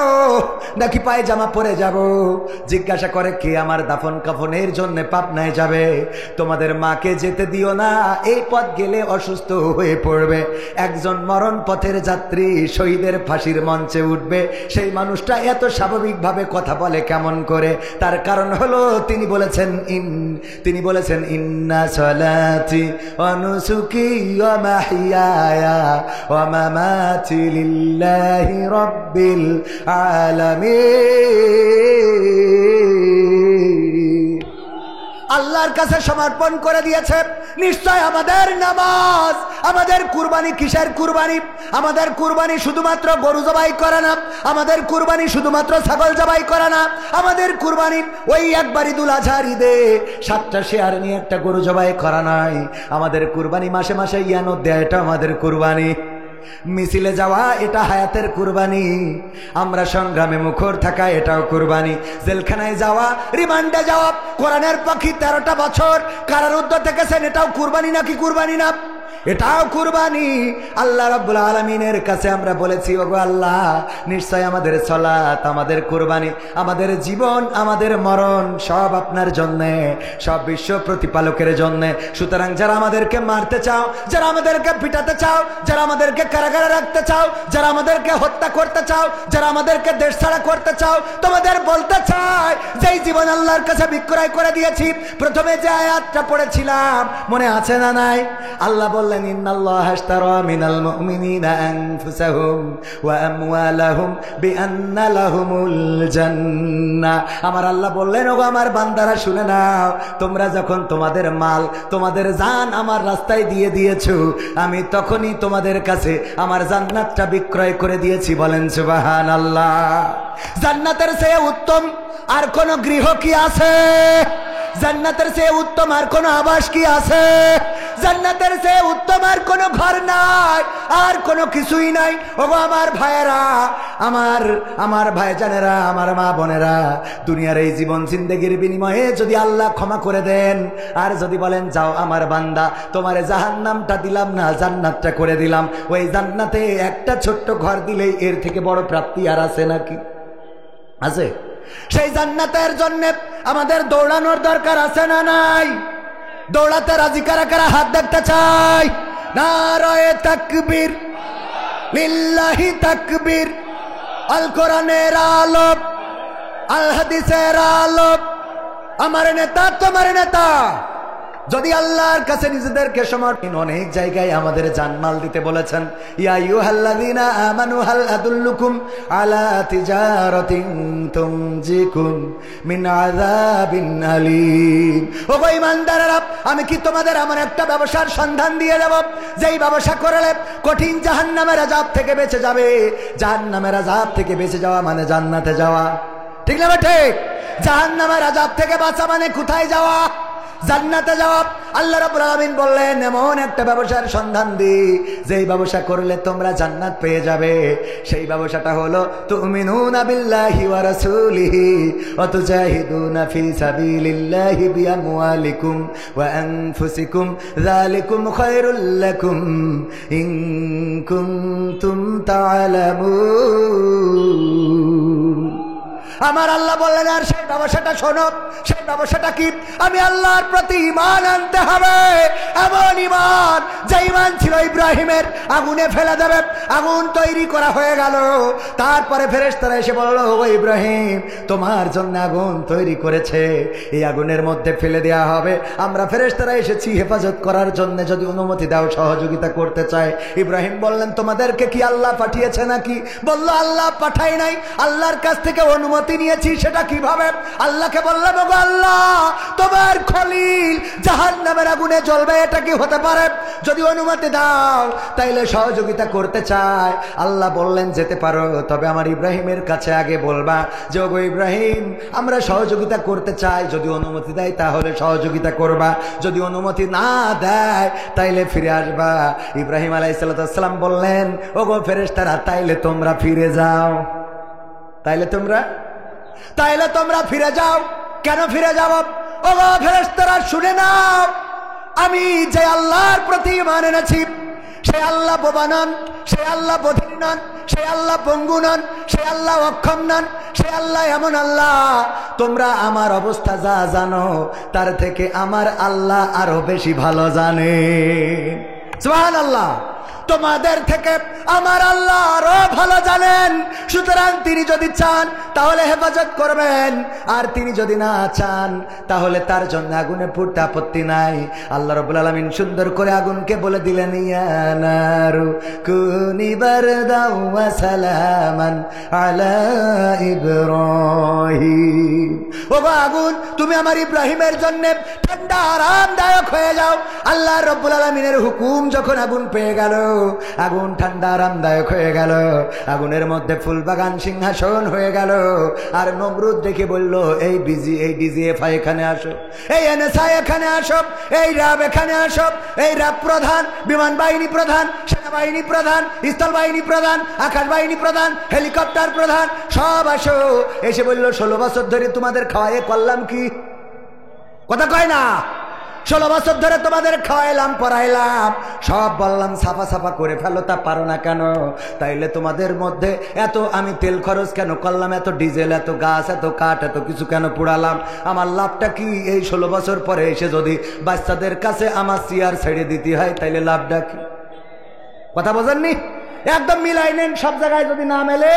নাকি পায়জামা পরে যাব? জিজ্ঞাসা করে কে আমার দাফন কাফনের জন্য পাবনায় যাবে? তোমাদের মাকে যেতে দিও না, এই পথ গেলে অসুস্থ হয়ে পড়বে। একজন মরণ পথের যাত্রী শহীদের ফাঁসির মঞ্চে উঠবে, সেই মানুষটা এত স্বাভাবিকভাবে কথা বলে কেমন করে? তার কারণ হলো তিনি বলেছেন ইন্না সলাতি ওয়া নুসুকি ওয়া মাহইয়ায়া ওয়া মামাতি লিল্লাহি রাব্বিল আলামিন। আল্লাহর কাছে সমর্পণ করে দিয়েছে। নিশ্চয় আমাদের নামাজ, আমাদের কুরবানি কিসের কুরবানি? আমাদের কুরবানি শুধুমাত্র গরু জবাই করা না, আমাদের কুরবানি শুধুমাত্র ছাগল জবাই করা না, আমাদের কুরবানি ওই একবার ঈদুল আজহার ঈদে 7টা শেয়ার নিয়ে একটা গরু জবাই করা নাই। আমাদের কুরবানি মাসে মাসে ইয়ানো দেয়, এটা আমাদের কুরবানি। মিছিলে যাওয়া এটা হায়াতের কুরবানি, আমরা সংগ্রামে মুখর থাকা এটাও কুরবানি, জেলখানায় যাওয়া, রিমান্ডে যাওয়া, কোরআনের পাখি 13টা বছর কারারুদ্ধ থেকেছেন, এটাও কুরবানি নাকি কুরবানি না? এটাও কুরবানি। আল্লাহ রাব্বুল আলামিনের কাছে আমরা বলেছি, ওগো আল্লাহ নিশ্চয় আমাদের সালাত, আমাদের কুরবানি, আমাদের জীবন, আমাদের মরণ সব আপনার জন্যে, সব বিশ্ব প্রতিপালকের জন্যে। সুতরাং যারা আমাদেরকে মারতে চাও, যারা আমাদেরকে পিটাতে চাও, যারা আমাদেরকে কারাগারে রাখতে চাও, যারা আমাদেরকে হত্যা করতে চাও, যারা আমাদেরকে দেশ ছাড়া করতে চাও, তোমাদের বলতে চাই যেই জীবন আল্লাহর কাছে বিক্রয় করে দিয়েছি। প্রথমে যে আয়াতটা পড়েছিলাম মনে আছে না নাই? আল্লাহ বললেন বললেন ইন্নাল্লাহা আশতারা মিনাল মুমিনিনা আনফুসাহুম ওয়া আমওয়ালাহুম বিআন্না লাহুমুল জান্নাহ। আমার আল্লাহ বললেন, ওগো আমার বান্দারা শুনে নাও, তোমরা যখন তোমাদের মাল, তোমাদের জান আমার রাস্তায় দিয়ে দিয়েছো, আমি তখনই তোমাদের কাছে আমার জান্নাতটা বিক্রয় করে দিয়েছি। বলেন সুবহানাল্লাহ। জান্নাতের চেয়ে উত্তম আর কোন গৃহ কি আছে? জান্নাতের চেয়ে উত্তম আর কোন আবাস কি আছে? জান্নাতের চেয়ে উত্তম আর কোন ঘর নাই, আর কোন কিছুই নাই। ওগো আমার ভাইয়েরা, আমার ভাইজানেরা, আমার মা বোনেরা, দুনিয়ার এই জীবন জিন্দেগির বিনিময়ে যদি আল্লাহ ক্ষমা করে দেন, আর যদি বলেন যাও আমার বান্দা, তোমার জাহান্নামটা দিলাম না, জান্নাতটা করে দিলাম, ওই জান্নাতে একটা ছোট্ট ঘর দিলেই এর থেকে বড় প্রাপ্তি আর আছে নাকি? আছে? সেই জান্নাতের জন্য আমাদের দৌড়ানোর দরকার আছে না নাই? দৌড়াতে রাজি কারা কারা? হাত দেখতে চাই। নারায়ে তাকবীর, লিল্লাহি তাকবীর। আল কোরআনের আলো, আল হাদিসের আলো, আমার নেতা তোমার নেতা। যদি আল্লাহর কাছে নিজেদেরকে সমর্পণ, অনেক জায়গায় আমাদের জানমাল দিতে বলেছেন। ইয়া আইয়ুহাল্লাযীনা আমানু হাল আদুল্লুকুম আলা তিজারাতিন তুনজিকুম মিন আযাবিন আলীম। ওগো ঈমানদারেরা, আমি কি তোমাদের এমন একটা ব্যবসার সন্ধান দিয়ে দেব যেই ব্যবসা করলে কঠিন জাহান্নামের আযাব থেকে বেঁচে যাবে? জাহান্নামের আযাব থেকে বেঁচে যাওয়া মানে জান্নাতে যাওয়া, ঠিক না ঠিক? জাহান্নামের আযাব থেকে বাঁচা মানে কোথায় যাওয়া? জান্নাতে যাওয়া। আল্লাহ রাব্বুল আলামিন বললেন, এমন একটা ব্যবসার সন্ধান দি যেই ব্যবসা করলে তোমরা জান্নাত পেয়ে যাবে। সেই ব্যবসাটা হলো তুমিনুনা বিল্লাহি ওয়া রাসূলিহি ওয়া তুজাহিদুনা ফি সাবিলিল্লাহি বিআমওয়ালিকুম ওয়া আনফুসিকুম যালিকুম খায়রুল লাকুম ইন কুনতুম তা'লামুন। আমার আল্লাহ বললেন, আর সেই ব্যবসাটা শোনো। সেই ব্যবসাটা কি? আমি আল্লাহর প্রতি ঈমান আনতে হবে। এমন ঈমান, যে ঈমান ছিল ইব্রাহিমের, আগুনে ফেলে দেবে। আগুন তৈরি করা হয়ে গেল, তারপরে ফেরেশতারা এসে বলল, ও ইব্রাহিম, তোমার জন্য আগুন তৈরি করেছে, এই আগুনের মধ্যে ফেলে দেওয়া হবে। আমরা ফেরেশতারা এসেছি হেফাজত করার জন্য, যদি অনুমতি দাও, সহযোগিতা করতে চাই। ইব্রাহিম বললেন, তোমাদেরকে কি আল্লাহ পাঠিয়েছে নাকি? বলল, আল্লাহ পাঠাই নাই, আল্লাহর কাছ থেকে অনুমতি নিয়েছি। সেটা কিভাবে? আল্লাহকে বললাম, ওগো আল্লাহ, তোমার খলিল জাহান্নামের আগুনে জ্বলবে, এটা কি হতে পারে? যদি অনুমতি দাও তাইলে সহযোগিতা করতে চাই। আল্লাহ বললেন, যেতে পারো, তবে আমার ইব্রাহিমের কাছে আগে বলবা যে, ওগো ইব্রাহিম, আমরা সহযোগিতা করতে চাই, যদি অনুমতি দেয় তাহলে সহযোগিতা করবা, যদি অনুমতি না দেয় তাইলে ফিরে আসবা। ইব্রাহিম আলাইহিস সালাম বললেন, ওগো ফেরেশতারা, তাইলে তোমরা ফিরে যাও। তাইলে তোমরা ফিরে যাও। কেন ফিরে যাব? ওগো ফেরেশতারা, শুনে নাও, আমি যে আল্লাহর প্রতি ঈমান এনেছি, সেই আল্লাহ বোবা নন, সেই আল্লাহ বধির নন, সেই আল্লাহ পঙ্গু নন, সেই আল্লাহ অক্ষম নন, সেই আল্লাহ এমন আল্লাহ, তোমরা আমার অবস্থা যা জানো তার থেকে আমার আল্লাহ আরো বেশি ভালো জানে। সুবহানাল্লাহ। তোমাদের থেকে আমার আল্লাহ আরো ভালো জানেন। সুতরাং তিনি যদি চান তাহলে হেফাজত করবেন, আর তিনি যদি না চান তাহলে তার জন্য আগুনে পুড়তে আপত্তি নাই। আল্লাহ রাব্বুল আলামিন সুন্দর করে আগুনকে বলে দিলেন, ইয়া নারু কুনি বারদাও ওয়া সালামান আলা ইব্রাহিম। ওগো আগুন, তুমি আমার ইব্রাহিমের জন্য ঠান্ডা আরামদায়ক হয়ে যাও। আল্লাহ রাব্বুল আলামিনের হুকুম যখন আগুন পেয়ে গেল, আগুন ঠান্ডা আরামদায়ক হয়ে গেল, আগুনের মধ্যে ফুল বাগান সিংহাসন হয়ে গেল। আর নমরুদ দেখে বলল, এই ডিজিএফআই এখানে আসো, এই এনএসআই এখানে আসো, এই র্যাব এখানে আসো, এই র্যাব প্রধান, বিমান বাহিনী প্রধান, সেনাবাহিনী প্রধান, স্থল বাহিনী প্রধান, আকাশ বাহিনী প্রধান, হেলিকপ্টার প্রধান, সব আসো। এসে বলল, 16 বছর ধরে তোমাদের খাওয়াইয়ে করলাম কি? কথা কয় না? 16 বছর ধরে তোমাদের খাওয়াইলাম, পড়াইলাম, সব বললাম সাফা সাফা করে ফেলো, তা পারো না কেন? তাইলে তোমাদের মধ্যে এত আমি তেল খরচ কেন করলাম, এত ডিজেল, এত গাছ, এত কাঠ, এত কিছু কেন পুড়ালাম? আমার লাভটা কি? এই 16 বছর পরে এসে যদি বাচ্চাদের কাছে আমার চেয়ার ছেড়ে দিতে হয় তাইলে লাভটা কি? কথা বোঝেননি? একদম মিলাই নেন, সব জায়গায় যদি না মেলে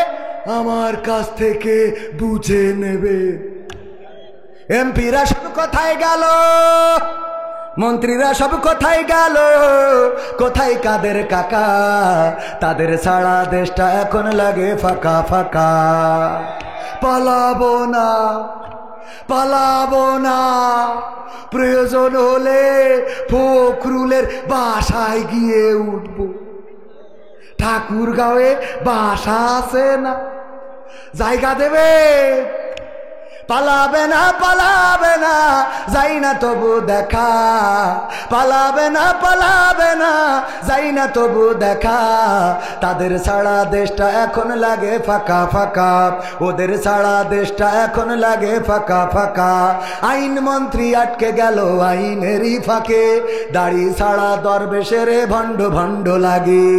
আমার কাছ থেকে বুঝে নেবে। এমপিরা শুধু কোথায় গেল? মন্ত্রীরা সব কোথায় গেল, কোথায় কাদের কাকা, তাদের ছাড়া দেশটা এখন লাগে ফাঁকা ফাঁকা। পালাবো না, পালাবো না, প্রয়োজন হলে ফখরুলের বাসায় গিয়ে উঠবো। ঠাকুরগাঁওয়ে বাসা আছে না, জায়গা দেবে? পালাবে না, পালাবে না, যাই না তবু দেখা। পালাবে না, পালাবে না, যাই না তবু দেখা। তাদের ছাড়া দেশটা এখন লাগে ফাঁকা ফাঁকা, ওদের ছাড়া দেশটা এখন লাগে ফাঁকা ফাঁকা। আইন মন্ত্রী আটকে গেল আইনেরই ফাঁকে, দাড়ি ছাড়া দরবেশের ভণ্ড ভণ্ড লাগে।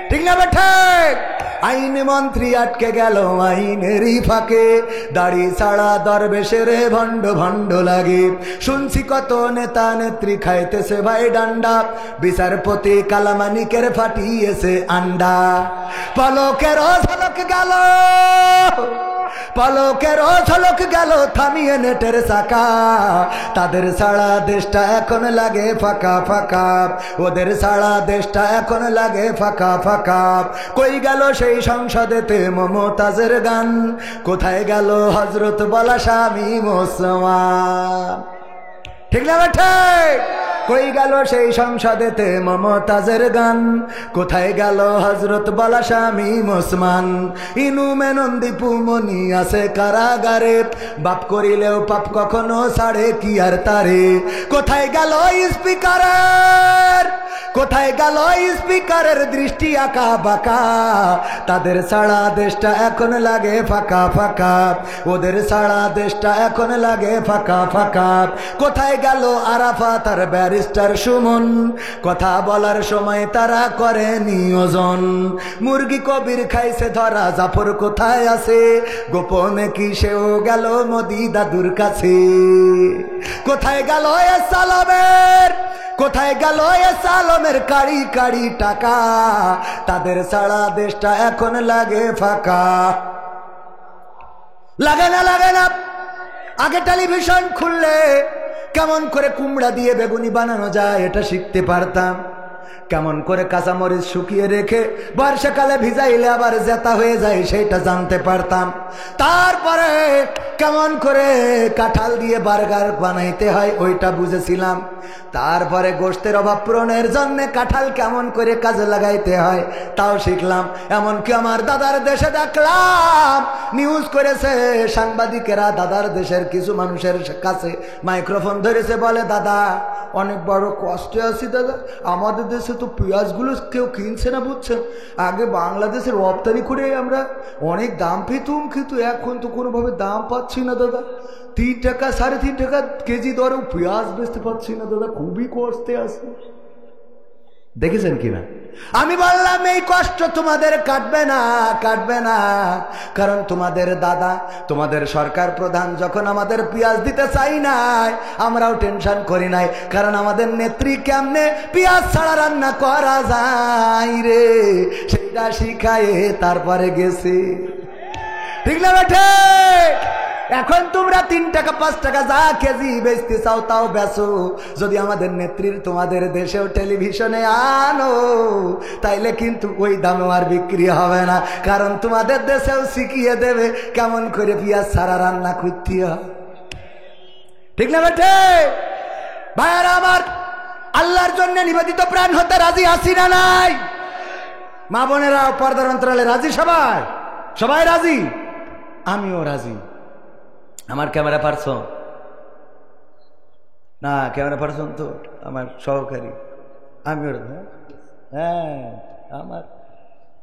ঠিক না বেঠে? আইন মন্ত্রী আটকে গেল আইনেরই ফাঁকে, দাড়ি ছাড়া দরবেশের ভণ্ড ভণ্ড লাগে। শুনছি কত নেতা নেত্রী খাইতেছে ভাই ডান্ডা, বিচারপতি কালামানিকের ফাটিয়েছে আন্ডা। পলকের ঝলক গেল, পলকের ঝলক গেল থামিয়ে নেটের চাকা। তাদের ছাড়া দেশটা এখন লাগে ফাঁকা ফাঁকা, ওদের ছাড়া দেশটা এখন লাগে ফাঁকা ফাঁকা। কই গেল সেই সংসদেতে মমতাজের গান, কোথায় গেল হজরত বলা স্বামী মুসলমান? ঠিক না বেঠে? কই গেল সেই সংসদেতে মমতাজের গান, কোথায় গেল হজরত বলা স্বামী মুসলমান? ইনু মেনন্দি পুমনি আছে কারাগারে, বাপ করিলেও পাপ কখনো ছাড়ে কি আর তারে। কোথায় গেল স্পিকারের, কোথায় গেল স্পিকারের দৃষ্টি আঁকা বাঁকা? তাদের ছাড়া দেশটা এখন লাগে ফাঁকা ফাঁকা, ওদের ছাড়া দেশটা এখন লাগে ফাঁকা ফাঁকা। কোথায় গেল আরাফাত আর ব্যারিস্টার সুমন, কথা বলার সময় তারা করে নিয়োজন। মুরগি কবির খাইছে ধরা, জাফর কোথায় আছে? গোপনে কি সেও গেল মোদি দাদুর কাছে? কোথায় গেল এ সালামের, কোথায় গেল এ সালামের কাড়ি কাড়ি টাকা? তাদের ছাড়া দেশটা এখন লাগে ফাঁকা। লাগে না, লাগে না। আগে টেলিভিশন খুললে কেমন করে কুমড়া দিয়ে বেগুনি বানানো যায় এটা শিখতে পারতাম, কেমন করে কাঁচামরিচ শুকিয়ে রেখে বর্ষাকালে ভিজাইলে আবার জেতা হয়ে যায় সেটা জানতে পারতাম। তারপরে কেমন করে কাঁঠাল দিয়ে বার্গার বানাইতে হয় ওইটা বুঝেছিলাম। তারপরে গোশতের অভাব পূরণের জন্য কাঁঠাল কেমন করে কাজে লাগাইতে হয় তাও শিখলাম। এমনকি আমার দাদার দেশে দেখলাম নিউজ করেছে সাংবাদিকেরা, দাদার দেশের কিছু মানুষের কাছে মাইক্রোফোন ধরেছে, বলে দাদা অনেক বড় কষ্টে আছি দাদা, আমাদের দেশে তো পেঁয়াজগুলো কেউ কিনছে না বুঝছেন, আগে বাংলাদেশের রপ্তানি করে আমরা অনেক দাম পেতুম, কিন্তু এখন তো কোনোভাবে দাম পাচ্ছি না দাদা, 3 টাকা 3.5 টাকা কেজি দরেও পেঁয়াজ বেচতে পারছি না দাদা, খুবই কষ্টে আছে। দেখেছেন কিনা? আমি বললাম এই কষ্ট তোমাদের কাটবে না, কাটবে না, কারণ তোমাদের দাদা তোমাদের সরকার প্রধান যখন আমাদের পেঁয়াজ দিতে চাই নাই আমরাও টেনশন করি নাই, কারণ আমাদের নেত্রী কেমনে পেঁয়াজ ছাড়া রান্না করা যায় রে সেটা শিখায়ে তারপরে গেছে। ঠিক না বেঠে? এখন তোমরা 3 টাকা 5 টাকা যা কেজি বেচতে চাও তাও বেচো, যদি আমাদের নেত্রীর তোমাদের দেশেও টেলিভিশনে আনো তাইলে কিন্তু ওই দামে আর বিক্রি হবে না, কারণ তোমাদের দেশেও শিখিয়ে দেবে কেমন করে পেঁয়াজ ছাড়া রান্না করতে হয়। ঠিক না বেঠে? ভাইয়ারা আমার, আল্লাহর জন্য নিবেদিত প্রাণ হতে রাজি আছি না নাই? মা বোনেরা পর্দার অন্তরালে রাজি? সবাই সবাই রাজি? আমিও রাজি। আমার ক্যামেরা পারসন না, ক্যামেরা পারসন তো আমার সহকারী, আমিও। হ্যাঁ, আমার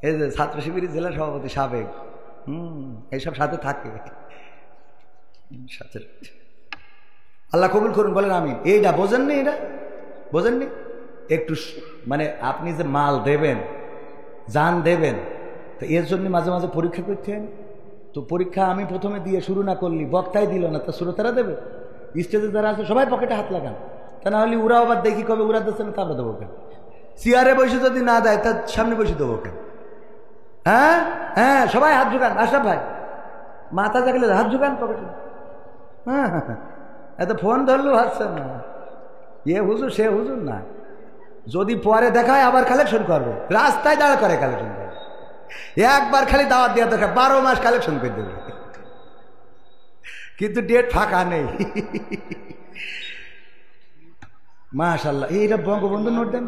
এই যে ছাত্র শিবিরের জেলা সভাপতি সাবেক, এইসব সাথে থাকে সাথে। আল্লাহ কবুল করুন, বলেন আমিন। এইটা বোঝেননি? এটা বোঝেননি? একটু মানে আপনি যে মাল দেবেন, জান দেবেন, তো এর জন্য মাঝে মাঝে পরীক্ষা করতে হয়। তো পরীক্ষা আমি প্রথমে দিয়ে শুরু না করলি, বক্তাই দিল না, তা শ্রোতারা দেবে? স্টেজে যারা আছে সবাই পকেটে হাত লাগান, তা না হলে ওরা আবার দেখি কবে ওরা দিচ্ছে না তা আমরা দেবো কেন? চেয়ারে বসে যদি না দেয় তার সামনে বসে দেবো কেন? হ্যাঁ হ্যাঁ, সবাই হাত ঝুকান। আশরাফ ভাই মাথা জাগলে হাত ঝুকান পকেটে। হ্যাঁ হ্যাঁ, এত ফোন ধরলেও হাসছেন না। এ হুজুর সে হুজুর না, যদি পরে দেখায় আবার কালেকশন করবে, রাস্তায় দাঁড়া করে কালেকশন করবে। একবার খালি দাওয়াত দেওয়া দরকার, 12 মাস কালেকশন করে দেবে, কিন্তু ডেট ফাঁকা নেই। মাশাআল্লাহ, এইটা বঙ্গবন্ধু নোট দেন।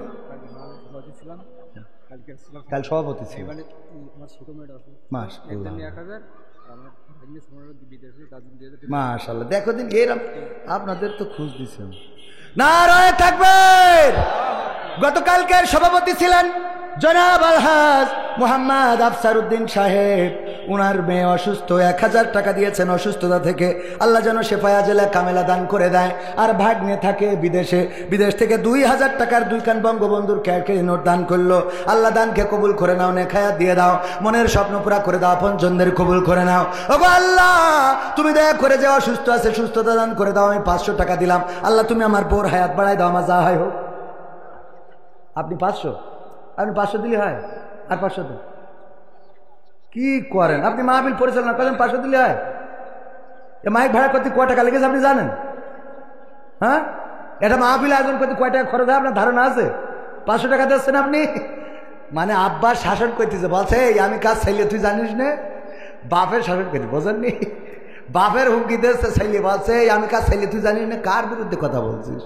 কাল সভাপতি ছিল। মাশাআল্লাহ, দেখো দিন এরকম আপনাদের তো খোঁজ দিচ্ছেন। নারায়ে তাকবীর। গতকালকের সভাপতি ছিলেন জনাব আলহাজ মোহাম্মদ আফসার উদ্দিন সাহেব। উনার মেয়ে অসুস্থ, 1000 টাকা দিয়েছেন অসুস্থতা থেকে, আল্লাহ যেন শেফায়া জেলা কামেলা দান করে দেয়। আর ভাগ্নে থাকে বিদেশে, বিদেশ থেকে 2000 টাকার 2 কান বঙ্গবন্ধুর ক্যাশে নোট দান করলো। আল্লাহ দানকে কবুল করে নাও, নেখায়াত দিয়ে দাও, মনের স্বপ্ন পুরা করে দাও, আপনজনদের কবুল করে নাও। ওগো আল্লাহ, তুমি দয়া করে যে অসুস্থ আছে সুস্থতা দান করে দাও। আমি 500 টাকা দিলাম, আল্লাহ তুমি আমার বোর হায়াত বাড়াই দাও, আমার যা হয় হোক। আপনি 500, আপনি 500 দিলে হয়, আর 500 দেন। কি করেন আপনি? মাহফিল পরিচালনা করেন, 500 দিলে হয়? এ মাইক ভাড়া করতে কয় টাকা লেগেছে আপনি জানেন? হ্যাঁ, এটা মাহফিল আয়োজন করতে কয় টাকা খরচ হয় আপনার ধারণা আছে? 500 টাকা দিচ্ছেন আপনি। মানে আব্বার শাসন করতেছে, বলছে আমি কাজ চাইলে তুই জানিস না, বাপের শাসন করতে, বোঝেননি? বাপের হুমকি দিচ্ছে, চাইলে বলছে আমি কাজ চাইলে তুই জানিস না, কার বিরুদ্ধে কথা বলছিস?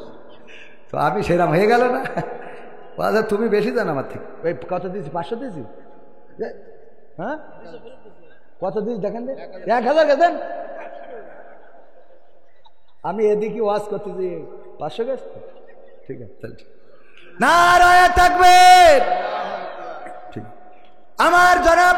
তো আমি সেরাম হয়ে গেল না। বলছে তুমি বেশি জানো আমার থেকে। ওই কত দিয়েছি? 500 দিয়েছি। হ্যাঁ, কত দিয়েছি দেখেন, 1000 গেছেন। আমি এদিকে ওয়াজ করতেছি, 500 গেছে। ঠিক আছে, নারায়ে তাকবীর। ঠিক, আমার জনাব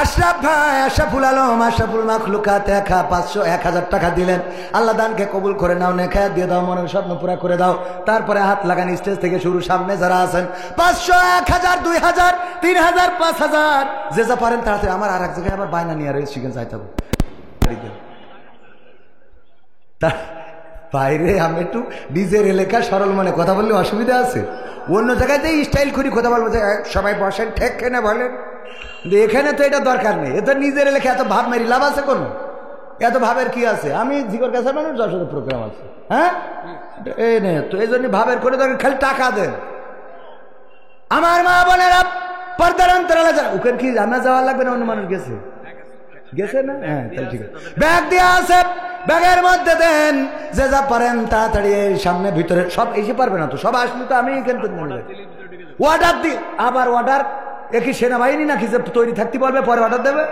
আশরাফ ভাই, আশরাফুল আলম, আশরাফুল মাখলুকাত 1000 টাকা দিলেন। আল্লাহ দানকে কবুল করে নাও, নেখায়াত দিয়ে দাও, মনের স্বপ্ন পুরা করে দাও। তারপরে হাত লাগান, স্টেজ থেকে শুরু, সামনে যারা আছেন 500, 1000, 2000, 3000, 5000, যে যা পারেন তাড়াতাড়ি। আমার আর এক জায়গায় আবার বায়না নিয়ে রয়েছে, সেখানে যাইতে হবে বাইরে। আমি একটু নিজের এলাকা সরল মনে কথা বললে অসুবিধা আছে, অন্য জায়গাতে স্টাইল করি কথা বলবো যে সবাই বসেন ঠিক কেনা বলেন, কিন্তু এখানে তো এটা দরকার নেই। এ তো নিজের এলাকা, এত ভাব মেরি লাভ আছে কোনো? এত ভাবের কি আছে? আমি জিগর কাছে মানুষ, যশোরের প্রোগ্রাম আছে। হ্যাঁ, এই নে তো, এই জন্য ভাবের করে দরকার, খালি টাকা দেন। আমার মা বোনেরা পর্দার অন্তরালে যারা, ওখানে কি জানা যাওয়া লাগবে না? অন্য মানুষ গেছে, গেছে না? হ্যাঁ, তাহলে ঠিক আছে। ব্যাগ দেওয়া আছে, ব্যাগের মধ্যে দেন, যে যা পারেন তাড়াতাড়ি। সামনে ভিতরে সব এসে পারবে না তো, সব আসলে তো আমি এখান থেকে অর্ডার দিই। আবার অর্ডার একই সেনাবাহিনী নাকি যে তৈরি থাকতে বলবে, পরে অর্ডার দেবে?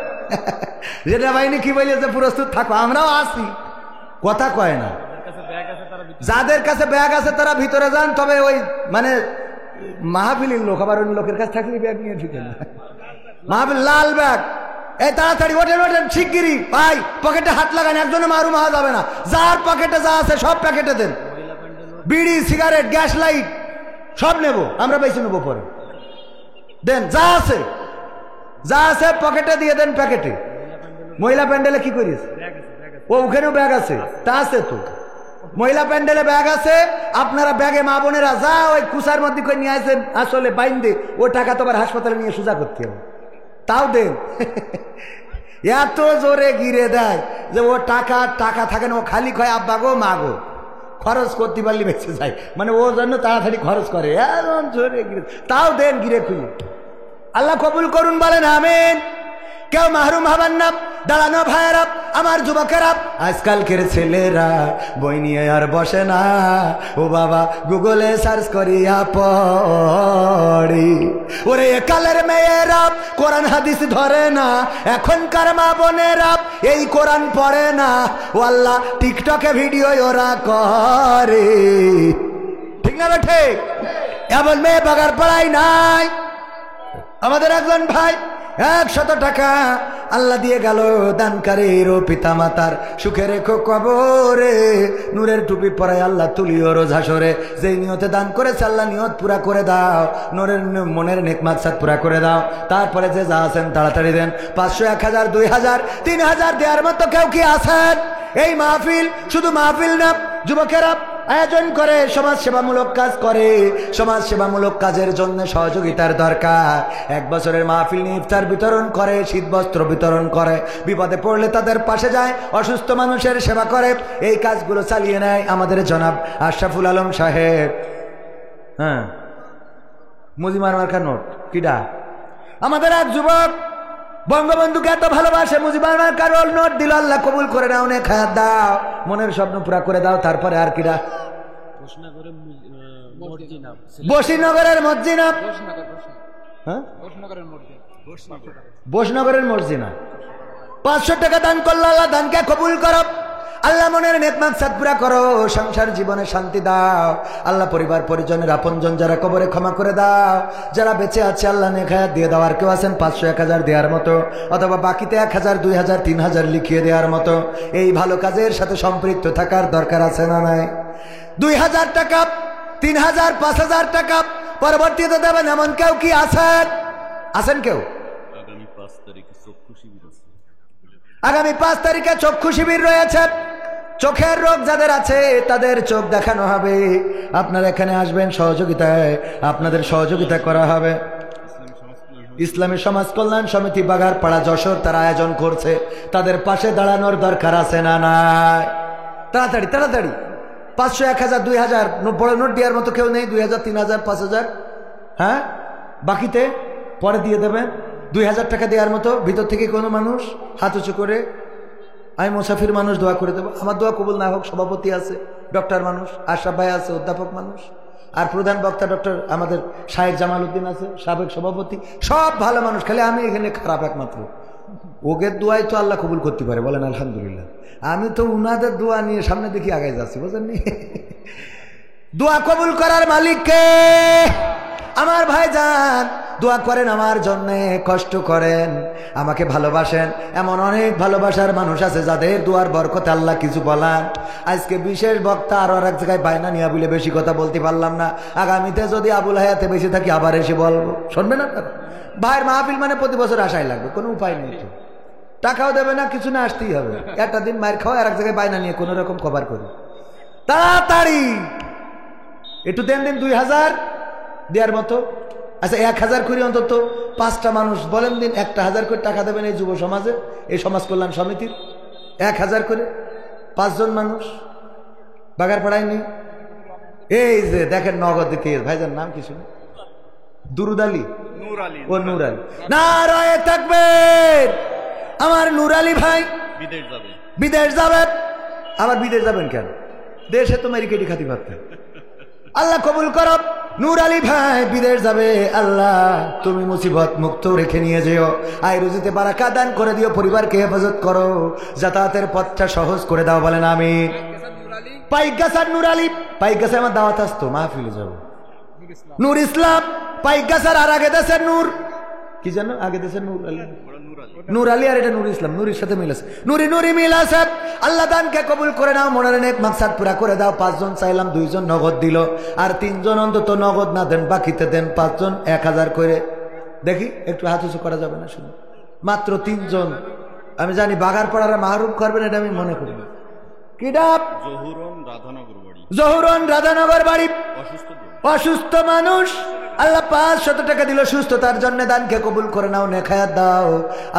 সেনাবাহিনী কি বলে যে প্রস্তুত থাকো, আমরাও আসি, কথা কয় না। যাদের কাছে ব্যাগ আছে তারা ভিতরে যান, তবে ওই মানে মাহফিলের লোক, আবার অন্য লোকের কাছে থাকলে ব্যাগ নিয়ে ঢুকে না। মাহফিল লাল ব্যাগ, এই তাড়াতাড়ি ওঠেন ওঠেন, শিগগিরি ভাই, পকেটে হাত লাগান, একজনে মারুম হওয়া যাবে না। যার পকেটে যা আছে সব প্যাকেটে দেন, বিড়ি, সিগারেট, গ্যাস লাইট সব নেব আমরা, বেশি নেবো পরে। দেন যা আছে, যা আছে পকেটে দিয়ে দেন, প্যাকেটে। মহিলা প্যান্ডেলে কি করিস? ও ওখানেও ব্যাগ আছে, তা আছে তো, মহিলা প্যান্ডেলে ব্যাগ আছে। আপনারা ব্যাগে মা বোনেরা যা ওই কুসার মধ্যে করে নিয়ে আসেন, আসলে বাইন্দে ও টাকা তো আবার হাসপাতালে নিয়ে সোজা করতে হবে, তাও দেন। এত জোরে গিরে দেয় যে ও টাকা থাকে না, ও খালি কয় আব্বা গো মা গো, খরচ করতে পারলে বেঁচে যায়, মানে ও জন্য তাড়াতাড়ি খরচ করে, এমন জোরে গিরে, তাও দেন গিরে খুলে। আল্লাহ কবুল করুন, বলেন আমিন। কেউ মাহরুম হবেন না। দাঁড়ানো ভাইয়েরা, আমার যুবকেরা, আজকালকের ছেলেরা বই নিয়ে আর বসে না, ও বাবা গুগলে সার্চ করিয়া পড়ি। ওরে কালের মেয়েরা কোরআন হাদিস ধরে না, এখনকার মা বোনেরা এই কোরআন পড়ে না, ও আল্লাহ টিকটকে ভিডিও ওরা করে, ঠিক না ঠিক? এমন মেয়ে বাগার পড়াই নাই। আমাদের একজন ভাই 100 টাকা আল্লাহ দিয়ে গেল দানকারীর ও পিতা মাতার সুখে রেখো কবরে, নূরের টুপি পরায় আল্লাহ তুলিও রোজ হাসরে। যেই নিয়তে দান করেছে আল্লাহ নিয়ত পুরা করে দাও, নূরের মনের নেক মাকসাদ পুরা করে দাও। তারপরে যে যা আছেন তাড়াতাড়ি দেন। 500, 1000, 2000, 3000 দেওয়ার মতো কেউ কি আছেন? এই মাহফিল শুধু মাহফিল না, যুবকেরা আয়োজন করে, সমাজ সেবামূলক কাজ করে। সমাজ সেবামূলক কাজের জন্য সহযোগিতার দরকার। এক বছরের মাহফিল নিয়ে ইফতার বিতরণ করে, শীত বস্ত্র বিতরণ করে, বিপদে পড়লে তাদের পাশে যায়, অসুস্থ মানুষের সেবা করে। এই কাজগুলো চালিয়ে নেয় আমাদের জনাব আশরাফুল আলম সাহেব। হ্যাঁ, মুজিমার মার্কা নোট কিডা? আমাদের এক যুবক বঙ্গবন্ধুকে এত ভালোবাসে, মুজিবার মার্কার রোল নোট দিল। আল্লাহ কবুল করে নাও, অনেক হায়াত দাও, মনের স্বপ্ন পুরা করে দাও। তারপরে আর কিডা? বসিনগরের মসজিনা, বসনগরের মসজিনা 500 টাকা দান করলো। আল্লাহ দানকে কবুল করো, আল্লাহ মনের নেক মাকসাদ পুরা করো, সংসার জীবনে শান্তি দাও। আল্লাহ পরিবার পরিজনের আপনজন যারা কবরে ক্ষমা করে দাও, যারা বেঁচে আছে আল্লাহ নেক হায়াত দিয়ে দাও। আর কেউ আছেন 500 1000 দেওয়ার মতো, অথবা বাকিতে 1000 2000 3000 লিখিয়ে দেওয়ার মতো? এই ভালো কাজের সাথে সম্পৃক্ত থাকার দরকার আছে না নাই? 2000 টাকা 3000 5000 টাকা পরবর্তীতে দেবেন এমন কেউ কি আছেন? আছেন কেউ? আগামী 5 তারিখে চক্ষু শিবির রয়েছে। চোখের রোগ যাদের আছে তাদের চোখ দেখানো হবে। আপনারা এখানে আসবেন, সহযোগিতায় আপনাদের সহযোগিতা করা হবে। ইসলামী সমাজ কল্যাণ সমিতি বাগারপাড়া যশোর তারা আয়োজন করছে। তাদের পাশে দাঁড়ানোর দরকার আছে না নাই? তাড়াতাড়ি তাড়াতাড়ি 500 1000 2000 বড় নোট দেওয়ার মতো কেউ নেই? 2000 3000 5000, হ্যাঁ বাকিতে পরে দিয়ে দেবেন। 2000 টাকা দেওয়ার মতো ভিতর থেকে কোনো মানুষ হাত উঁচু করে, আমি মুসাফির মানুষ, দোয়া করে দেবো। আমার দোয়া কবুল না হোক, সভাপতি আছে, ডক্টর মানুষ, আশরাফ ভাই আছে, অধ্যাপক মানুষ, আর প্রধান বক্তা ডক্টর আমাদের শাহেক জামাল উদ্দিন আছে, সাবেক সভাপতি, সব ভালো মানুষ। খালি আমি এখানে খারাপ একমাত্র। ওদের দোয়াই তো আল্লাহ কবুল করতে পারে, বলেন আলহামদুলিল্লাহ। আমি তো উনাদের দোয়া নিয়ে সামনে দিকে আগে যাচ্ছি, বুঝলেন? দোয়া কবুল করার মালিককে আমার ভাইজান দোয়া করেন আমার জন্যে, কষ্ট করেন, আমাকে ভালোবাসেন। এমন অনেক ভালোবাসার মানুষ আছে যাদের দোয়ার বরকতে আল্লাহ কিছু বলান। আজকে বিশেষ বক্তা আরো এক জায়গায় বায়না নিয়ে বলে বেশি কথা বলতে পারলাম না। আগামীতে যদি আবুল হায়াতে বেশি থাকি আবার এসে বলবো, শুনবেন আপনারা? ভাইয়ের মাহফিল মানে প্রতি বছর আসাই লাগবে, কোনো উপায় নেই। তো টাকাও দেবে না, কিছু না, আসতেই হবে। একটা দিন মায়ের খাওয়া, আর এক জায়গায় বায়না নিয়ে কোনো রকম কভার করি। তাড়াতাড়ি একটু দেন, 2000 দেওয়ার মতো। আচ্ছা 1000 করে অন্তত 5টা মানুষ বলেন দিন, 1000 করে টাকা দেবেন এই যুব সমাজে, এই সমাজ কল্যাণ সমিতির 1000 করে 5 জন মানুষ বাগারপাড়ায় নেই। এই যে দেখেন নগদ দিতে ভাইজান নাম কিছু না, দুরুদ আলী, ও নূর আলী, নারায়ে তাকবীর। আমার নূর আলী ভাই বিদেশ যাবে। আবার বিদেশ যাবেন কেন? দেশে তো মেরিকেটি খাতি পারতেন। আল্লাহ কবুল করো, নূর আলী ভাই বিদেশ যাবে। আল্লাহ তুমি মুসিবত মুক্ত রেখে নিয়ে যেও, আয় রুজিতে বারাকা দান করে দিও, পরিবারকে হেফাজত করো, যাতায়াতের পথটা সহজ করে দাও, বলেন আমিন। পাইকগাছার নূর আলী, পাইকগাছে আমার দাওয়াত আসতো, মাহফিলে যাবো। নূর ইসলাম পাইকগাছার, আর আগে দেশের নূর কি জানো, আগে দেশের নূর আলী, নূর আলী আর এটা নূর ইসলাম, নুরির সাথে মিল আছে, নুরি নুরি মিল আছে। আল্লাহ দানকে কবুল করে নাও, মনের নেক মাকসাদ পুরা করে দাও। 5 জন চাইলাম, 2 জন নগদ দিল, আর 3 জন অন্তত নগদ না দেন, বাকিতে দেন 5 জন 1000 করে। দেখি একটু হাত উঁচু করা যাবে না? শুনুন, মাত্র 3 জন। আমি জানি বাগারপাড়ারা মাহরুম করবেন, এটা আমি মনে করি। কি ডাব? জহুরন রাধানগর বাড়ি, অসুস্থ মানুষ। আল্লাহ 500 টাকা দিল সুস্থতার জন্য, দানকে কবুল করে নাও, নেক হায়াত দাও।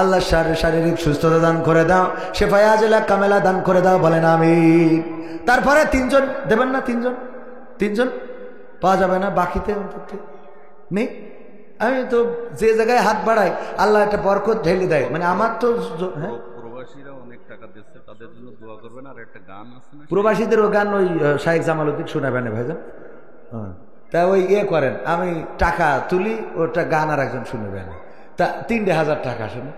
আল্লাহ শারীরিক সুস্থতা দান করে দাও, শেফায়ে আজলা কামেলা দান করে দাও, বলেন আমিন। তারপরে 3 জন দেবেন না? 3 জন পাওয়া যাবে না, বাকিতে অন্তত নেই। আমি তো যে জায়গায় হাত বাড়াই আল্লাহ একটা বরকত ঢেলে দেয়। মানে আমার তো হ্যাঁ, প্রবাসীরা অনেক টাকা দিচ্ছে, তাদের জন্য দোয়া করবেন। আর একটা গান আছে না, প্রবাসীদের ও গান ওই শাহেক জামাল উদ্দিন শোনাবেন ভাইজান। হ্যাঁ, তা ওই করেন, আমি টাকা তুলি, ওটা গান আর একজন শুনবেন। তা 3000 টাকা শুনে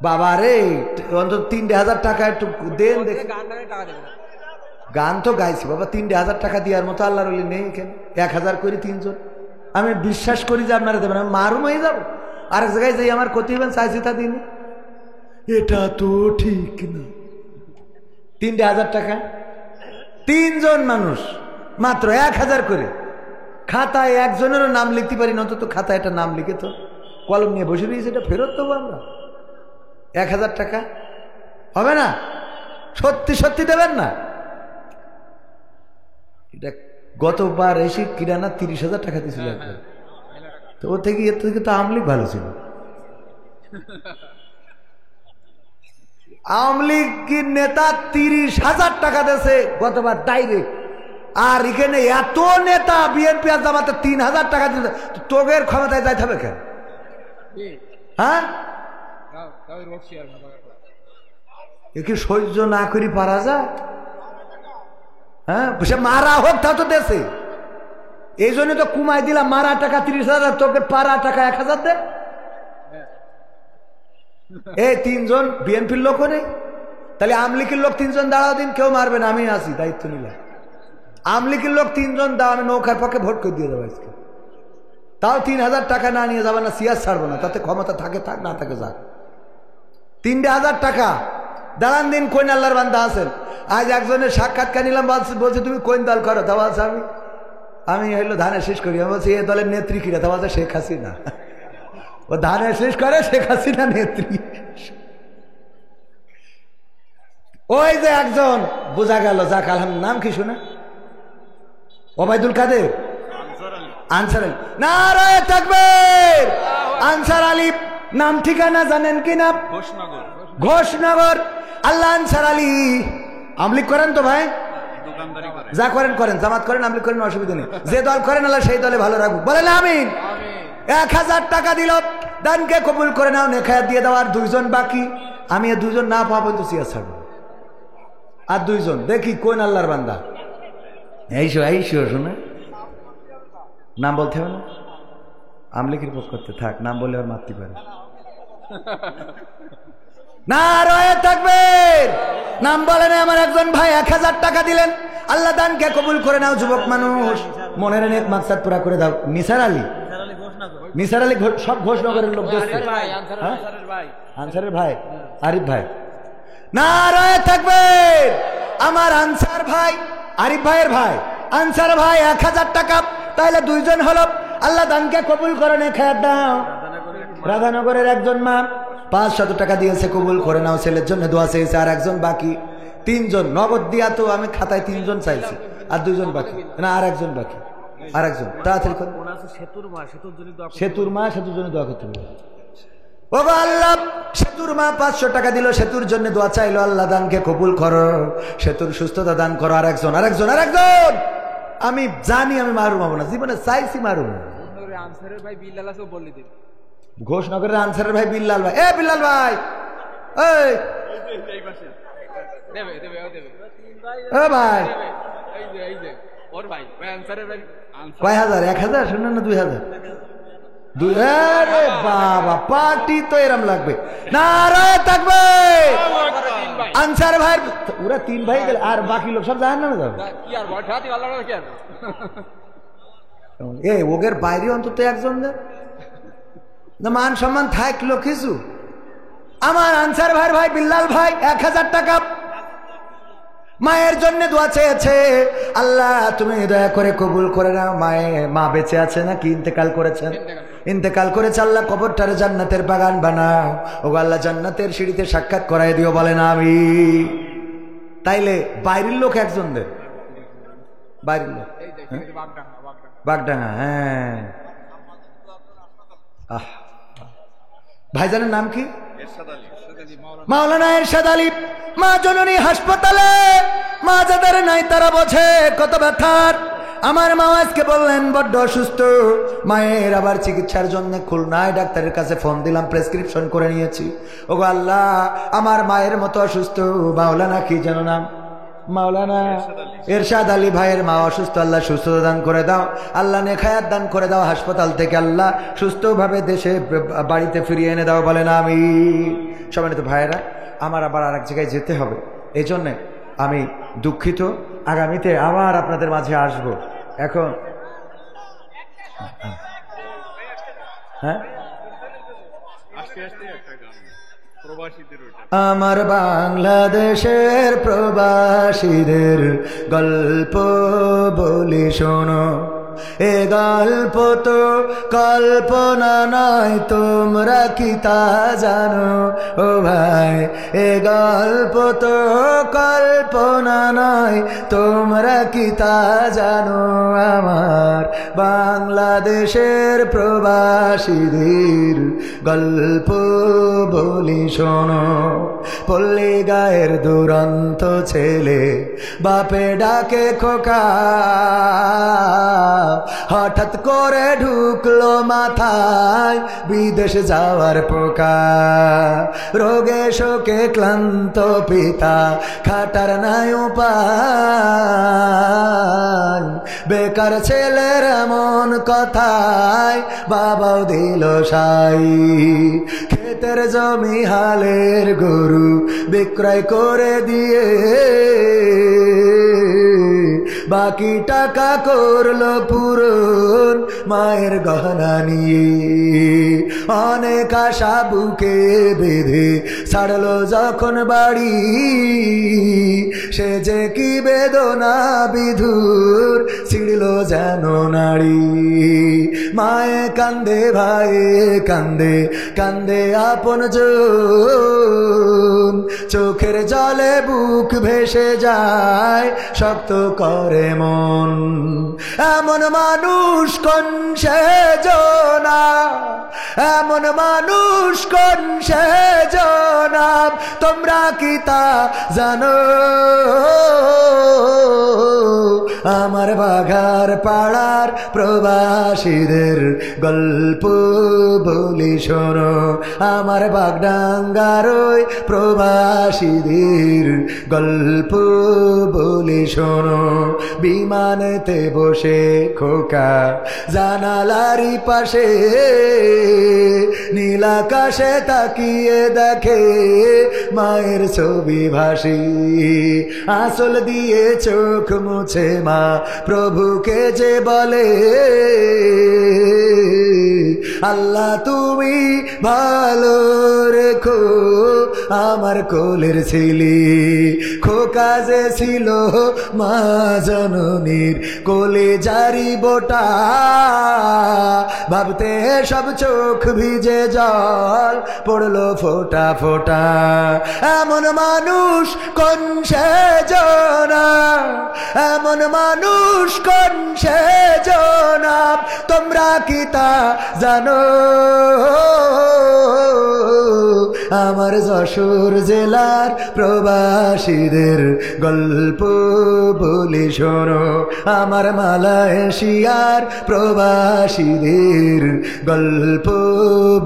বাবা রে, অন্তত 3000 টাকা একটু দেন দেখি। গান তো গাইছি বাবা, 3000 টাকা দেওয়ার মতো আল্লাহর ওলি নেই কেন? 1000 করে 3 জন। আমি বিশ্বাস করি যে আপনারা দেবেন, আমি মারুম হয়ে যাবো। আরেক জায়গায় যাই আমার ক্ষতি হবেন, চাইছি তা দিন। এটা তো ঠিক না। 3000 টাকা 3 জন মানুষ, মাত্র 1000 করে। খাতায় একজনেরও নাম লিখতে পারি না, অন্তত খাতায় একটা নাম লিখে তো কলম নিয়ে বসে রয়েছে, এটা ফেরত দেবো আমরা। 1000 টাকা হবে না? সত্যি সত্যি দেবেন না? গতবার এসে কিরানা 30,000 টাকা দিয়েছিল একবার। তো ওর থেকে এর থেকে তো আওয়ামী লীগ ভালো ছিল। আওয়ামী লীগের নেতা 30,000 টাকা দিয়েছে গতবার ডাইরেক্ট। আর এখানে এত নেতা বিএনপি আর জামাতে 3,000 টাকা দিতে, তোগের ক্ষমতায় যাইতে হবে কেন? হ্যাঁ, কি সহ্য না করি পারা যায়? হ্যাঁ, সে মারা হোক তা তো দেশে, এই জন্য তো কুমাই দিলাম। মারা টাকা 30,000, তোকে পারা টাকা 1,000 দে। এই 3 জন বিএনপির লোক নেই, তাহলে আওয়ামী লীগের লোক 3 জন দাঁড়াও দিন, কেউ মারবে না, আমি আছি, দায়িত্ব নিলাম। আওয়ামী লীগের লোক 3 জন দাও, আমি নৌকার পক্ষে ভোট করে দিয়ে দেবো আজকে। তাও 3,000 টাকা না নিয়ে যাবে না, সিয়ার ছাড়বো না, তাতে ক্ষমতা থাকে থাক, না থাকে যাক। 3,000 টাকা দাঁড়ান দিন। কোন আল্লাহর বান্দা আছেন? আজ একজনের সাক্ষাৎকার নিলাম, বলছে তুমি কোন দল করো? তা বলছে আমি হইলো ধানের শেষ করি। আমি বলছি এই দলের নেত্রী কিরা? তা বলছে শেখ হাসিনা। ও ধানের শেষ করে, শেখ হাসিনা নেত্রী। ওই যে একজন বোঝা গেল, যাক আলহামদুলিল্লাহ। নাম কি শুনে? ওবায়দুল কাদের, আনসার আলী। নারায়ে তাকবীর। আনসার আলী নাম ঠিকানা জানেন কি না? ঘোষনগর। আল্লাহ আনসার আলী আমলিক করেন তো ভাই? যা করেন করেন, জামাত করেন, আমলিক করেন, অসুবিধা নেই। যে দল করেন আল্লাহ সেই দলে ভালো রাখুক, বলেন আমিন। 1,000 টাকা দিল, দানকে কবুল করে নাও, নেখায়াত দিয়ে দাও। আর 2 জন বাকি, আমি 2 জন না পাবো তো সিয়ার ছাড়বো। আর 2 জন দেখি কোন আল্লাহর বান্দা। এইসো শোনে, নাম বলতে হবে না, আমলিকের পক্ষ করতে থাক, নাম বলে আর মারতে পারে। নারায়ে তাকবীর। নাম বলেন। আমার একজন ভাই 1,000 টাকা দিলেন, আল্লাহ দানকে কবুল করে নাও। যুবক মানুষ, মনের নেক মাকসাদ পুরা করে দাও। নিসার আলী, নিসার আলী সব ঘোষনগরের লোক দেখছে। আনসারের ভাই, আরিফ ভাই। নারায়ে তাকবীর। আমার আনসার ভাই, আরিফ ভাইয়ের ভাই, আনসার ভাই 1,000 টাকা, তাহলে 2 জন হলো। আল্লাহ দানকে কবুল করে নে, খেয়ার দাও। রাধানগরের একজন মা 500 টাকা দিয়েছে, কবুল করে নাও। ছেলের জন্য দোয়া চেয়েছে। আর একজন বাকি, 3 জন নগদ দিয়া তো আমি খাতায় 3 জন চাইছি, আর 2 জন বাকি না, আর একজন বাকি, আর একজন তাড়াতাড়ি করুন। সেতুর মা, সেতুর জন্য দোয়া করতে হবে। ও আল্লাহ, সেতুর মা 500 টাকা দিল, সেতুর জন্য দোয়া চাইলো, আল্লাহ দানকে কবুল করো, সেতুর সুস্থতা দান করো। আর একজন আমি জানি আমি মারুম হবো না, জীবনে চাইছি মারুম। ঘোষনগরের আনসারের ভাই বিল্লাল ভাই। এ বিল্লাল ভাই, ভাই কয় হাজার? 1,000 শুনেন না? 2,000? বাবা, পার্টি তো এরম লাগবে। নারায়ে তাকবীর। আনসার ভাই, ওরা 3 ভাই গেলে, আর বাকি লোক সব জানেন না যাবে। ওগের বাইরে অন্তত একজন না, মান সম্মান থাকলো কিছু। আমার আনসার ভাইয়ের ভাই বিল্লাল ভাই 1,000 টাকা মায়ের জন্য দোয়া চেয়েছে, আল্লাহ তুমি দয়া করে কবুল করে নাও। মা বেঁচে আছে নাকি ইন্তেকাল করেছেন? ইন্তেকাল করেছে। আল্লাহ কবরটারে জান্নাতের বাগান বানাও। ও আল্লাহ জান্নাতের সিঁড়িতে সাক্ষাৎ করাই দিও, বলেন আমি। তাইলে বাইরের লোক একজনদের, বাইরের লোক বাগডাঙ্গা। হ্যাঁ, ভাইজানের নাম কি? মাওলানা এরশাদ আলী। মা জননী হাসপাতালে, মা যাদের নাই তারা বোঝে কত ব্যথার। আমার মা আজকে বললেন বড্ড অসুস্থ। মায়ের আবার চিকিৎসার জন্য খুলনায় ডাক্তারের কাছে ফোন দিলাম, প্রেসক্রিপশন করে নিয়েছি। ওগো আল্লাহ, আমার মায়ের মতো অসুস্থ মাওলানা কি যেন নাম? মাওলানা এরশাদ আলী ভাইয়ের মা অসুস্থ, আল্লাহ সুস্থতা দান করে দাও, আল্লাহ নেখায়াত দান করে দাও। হাসপাতাল থেকে আল্লাহ সুস্থভাবে দেশে বাড়িতে ফিরিয়ে এনে দাও, বলেন আমি। সম্মানিত ভাইয়েরা, আমার আবার আরেক জায়গায় যেতে হবে, এই জন্যে আমি দুঃখিত। আগামীতে আবার আপনাদের মাঝে আসব। এখন হ্যাঁ, আমার বাংলাদেশের প্রবাসীদের গল্প বলি শোনো, এ গল্প তো কল্পনা নয়, তোমরা কি তা জানো ও ভাই? এ গল্প তো কল্পনা নয়, তোমরা কি তা জানো? আমার বাংলাদেশের প্রবাসীদের গল্প বলি শোনো। পল্লী গায়ের দুরন্ত ছেলে বাপে ডাকে খোকা, হঠাৎ করে ঢুকলো মাথায় বিদেশ যাওয়ার পোকা। রোগে শোকে ক্লান্ত পিতা খাটার নাই উপায়, বেকার ছেলের এমন কথায় বাবাও দিল সাই। ক্ষেতের জমি হালের গরু বিক্রয় করে দিয়ে বাকি টাকা করলো পূরণ মায়ের গহনা নিয়ে। অনেক আশা বুকে বেঁধে ছাড়লো যখন বাড়ি, সে যে কি বেদনা বিধুর ছিড়ল যেন নাড়ি। মায়ে কান্দে ভাইয়ে কান্দে, কান্দে আপন জন, চোখের জলে বুক ভেসে যায় শক্ত করে মন। এমন মানুষ কোন সেজনা, এমন মানুষ কোন সেজনা, তোমরা কি তা জানো? আমার বাঘার পাড়ার প্রবাসীদের গল্প বলি শোনো। আমার বাগডাঙ্গার ওই প্রবাসীদের গল্প বলি শোনো। বিমানেতে বসে খোকা জানালারি পাশে নীল আকাশে তাকিয়ে দেখে মায়ের ছবি ভাসি। আঁচল দিয়ে চোখ মুছে মা প্রভুকে যে বলে, আল্লাহ তুমি ভালো রেখো আমার কোলের ছেলে। খোকা যে ছিল মা জননীর কোলে জারি বোটা, ভাবতে সব চোখ ভিজে জল পড়লো ফোটা ফোটা। এমন মানুষ কোন সেজনা, এমন মানুষ কোন সেজনা, তোমরা কি তা জানো? আমার যশোর জেলার প্রবাসীদের গল্প বলি শোনো। আমার মালয়েশিয়ার প্রবাসীদের গল্প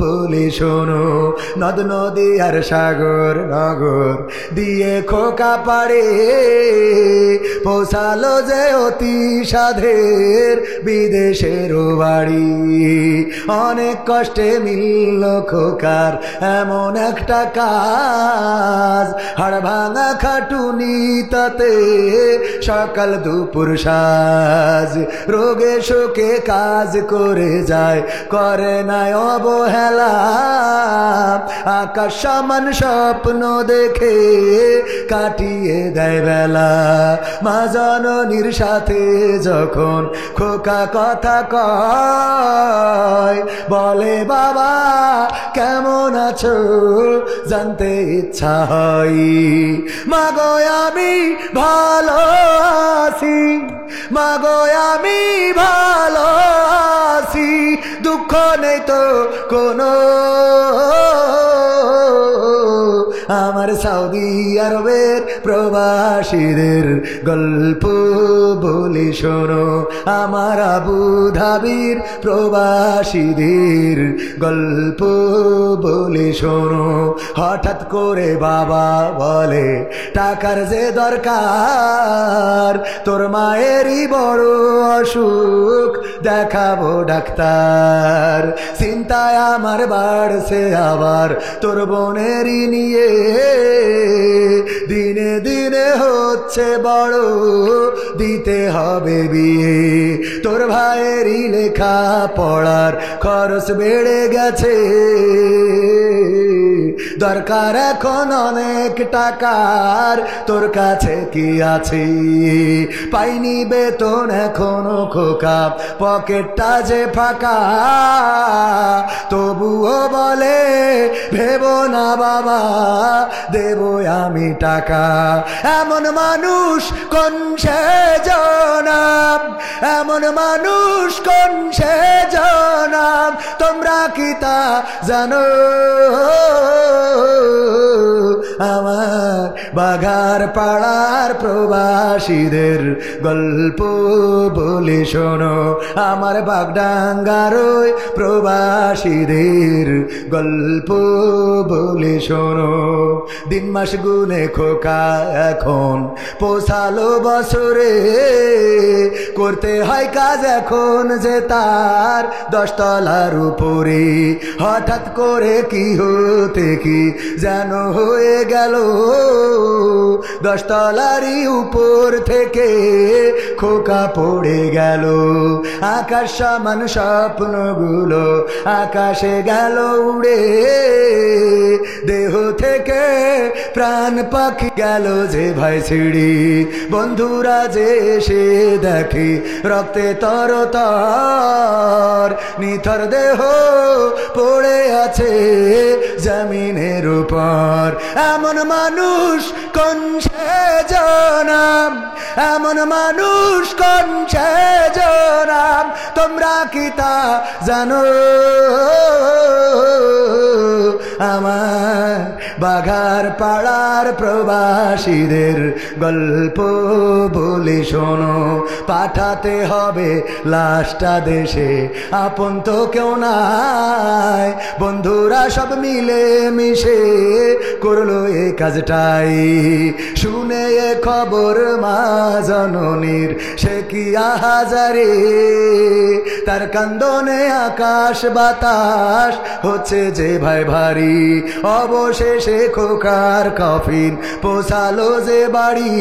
বলি শোনো। নদ নদী আর সাগর নগর দিয়ে খোকা পাড়ে পৌঁছালো যে অতি সাধের বিদেশের বাড়ি। অনেক কষ্টে মিলল খোকার এমন একটা কাজ, হাড় ভাঙা খাটুনি তাতে সকাল দুপুর সাজ। রোগে শোকে কাজ করে যায়, করে নাই অবহেলা, আকাশ সমান স্বপ্ন দেখে কাটিয়ে দেয় বেলা। মা জননীর সাথে যখন খোকা কথা কয়, বলে বাবা কেমন আছো জানতে ইচ্ছা হয়। মাগো আমি ভালো আছি, মাগো আমি ভালো আছি, দুঃখ নেই তো কোনো। আমার সৌদি আরবের প্রবাসীদের গল্প বলি শোনো। আমার আবু ধাবির প্রবাসীদের গল্প বলি শোনো। হঠাৎ করে বাবা বলে টাকার যে দরকার, তোর মায়েরই বড় অসুখ, দেখাবো ডাক্তার। চিন্তায় আমার বাড়ছে আবার তোর বোনেরই নিয়ে, দিনে দিনে হচ্ছে বড়, দিতে হবে বিয়ে। তোর ভাইয়েরই লেখা পড়ার খরচ বেড়ে গেছে, দরকার এখন অনেক টাকার, তোর কাছে কি আছে? পাইনি বেতন এখনো খোকা, পকেটটা যে ফাঁকা, তবুও বলে ভেবো না বাবা, দেবো আমি টাকা। এমন মানুষ কোন সেজনাম, এমন মানুষ কোন সেজনাম, তোমরা কি তা জানো? আমার বাঘার পাড়ার প্রবাসীদের গল্প বলে শোনো, আমার বাগডাঙ্গার ওই প্রবাসীদের গল্প বলে শোনো। দিন মাস গুনে খোকা এখন পোষালো বছরে, করতে হয় কাজ এখন যে তার 10 তলার উপরে। হঠাৎ করে কি হতে কি যেন হয়ে গেল, 10 তলারই উপর থেকে খোকা পড়ে গেল। আকাশ সমান স্বপ্নগুলো আকাশে গেল উড়ে, দেহ থেকে প্রাণ পাখি গেল যে ভাই ছিড়ি। বন্ধুরা যে এসে দেখে রক্তে তরতর, নিথর দেহ পড়ে আছে জমিনের উপর। এমন মানুষ কোন সেজনাম, এমন মানুষ কোন সেজনাম, তোমরা কি তা জানো? আমার বাঘার পাড়ার প্রবাসীদের গল্প বলে শোনো। পাঠাতে হবে লাশটা দেশে, আপন তো কেউ নাই, বন্ধুরা সব মিলে মিশে করলো এই কাজটাই। শুনে এ খবর মা জননীর সে কি আহাজারে, তার কান্দনে আকাশ বাতাস হচ্ছে যে ভাই ভারী। অবশেষে খোকার কফিন পোষালো যে বাড়ি,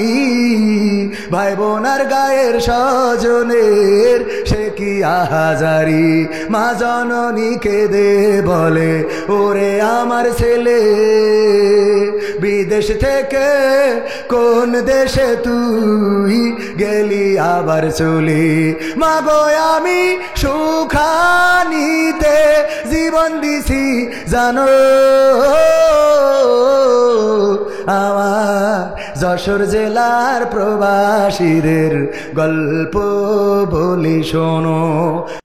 ভাই বোনার গায়ের স্বজনের সে কি আহাজারি। মা জননী কেঁদে বলে ওরে আমার ছেলে, বিদেশ থেকে কোন দেশে তুই গেলি আবার চলি। মাগো আমি সুখানিতে জীবন দিছি জানো, আমার যশোর জেলার প্রবাসীদের গল্প বলি শোনো।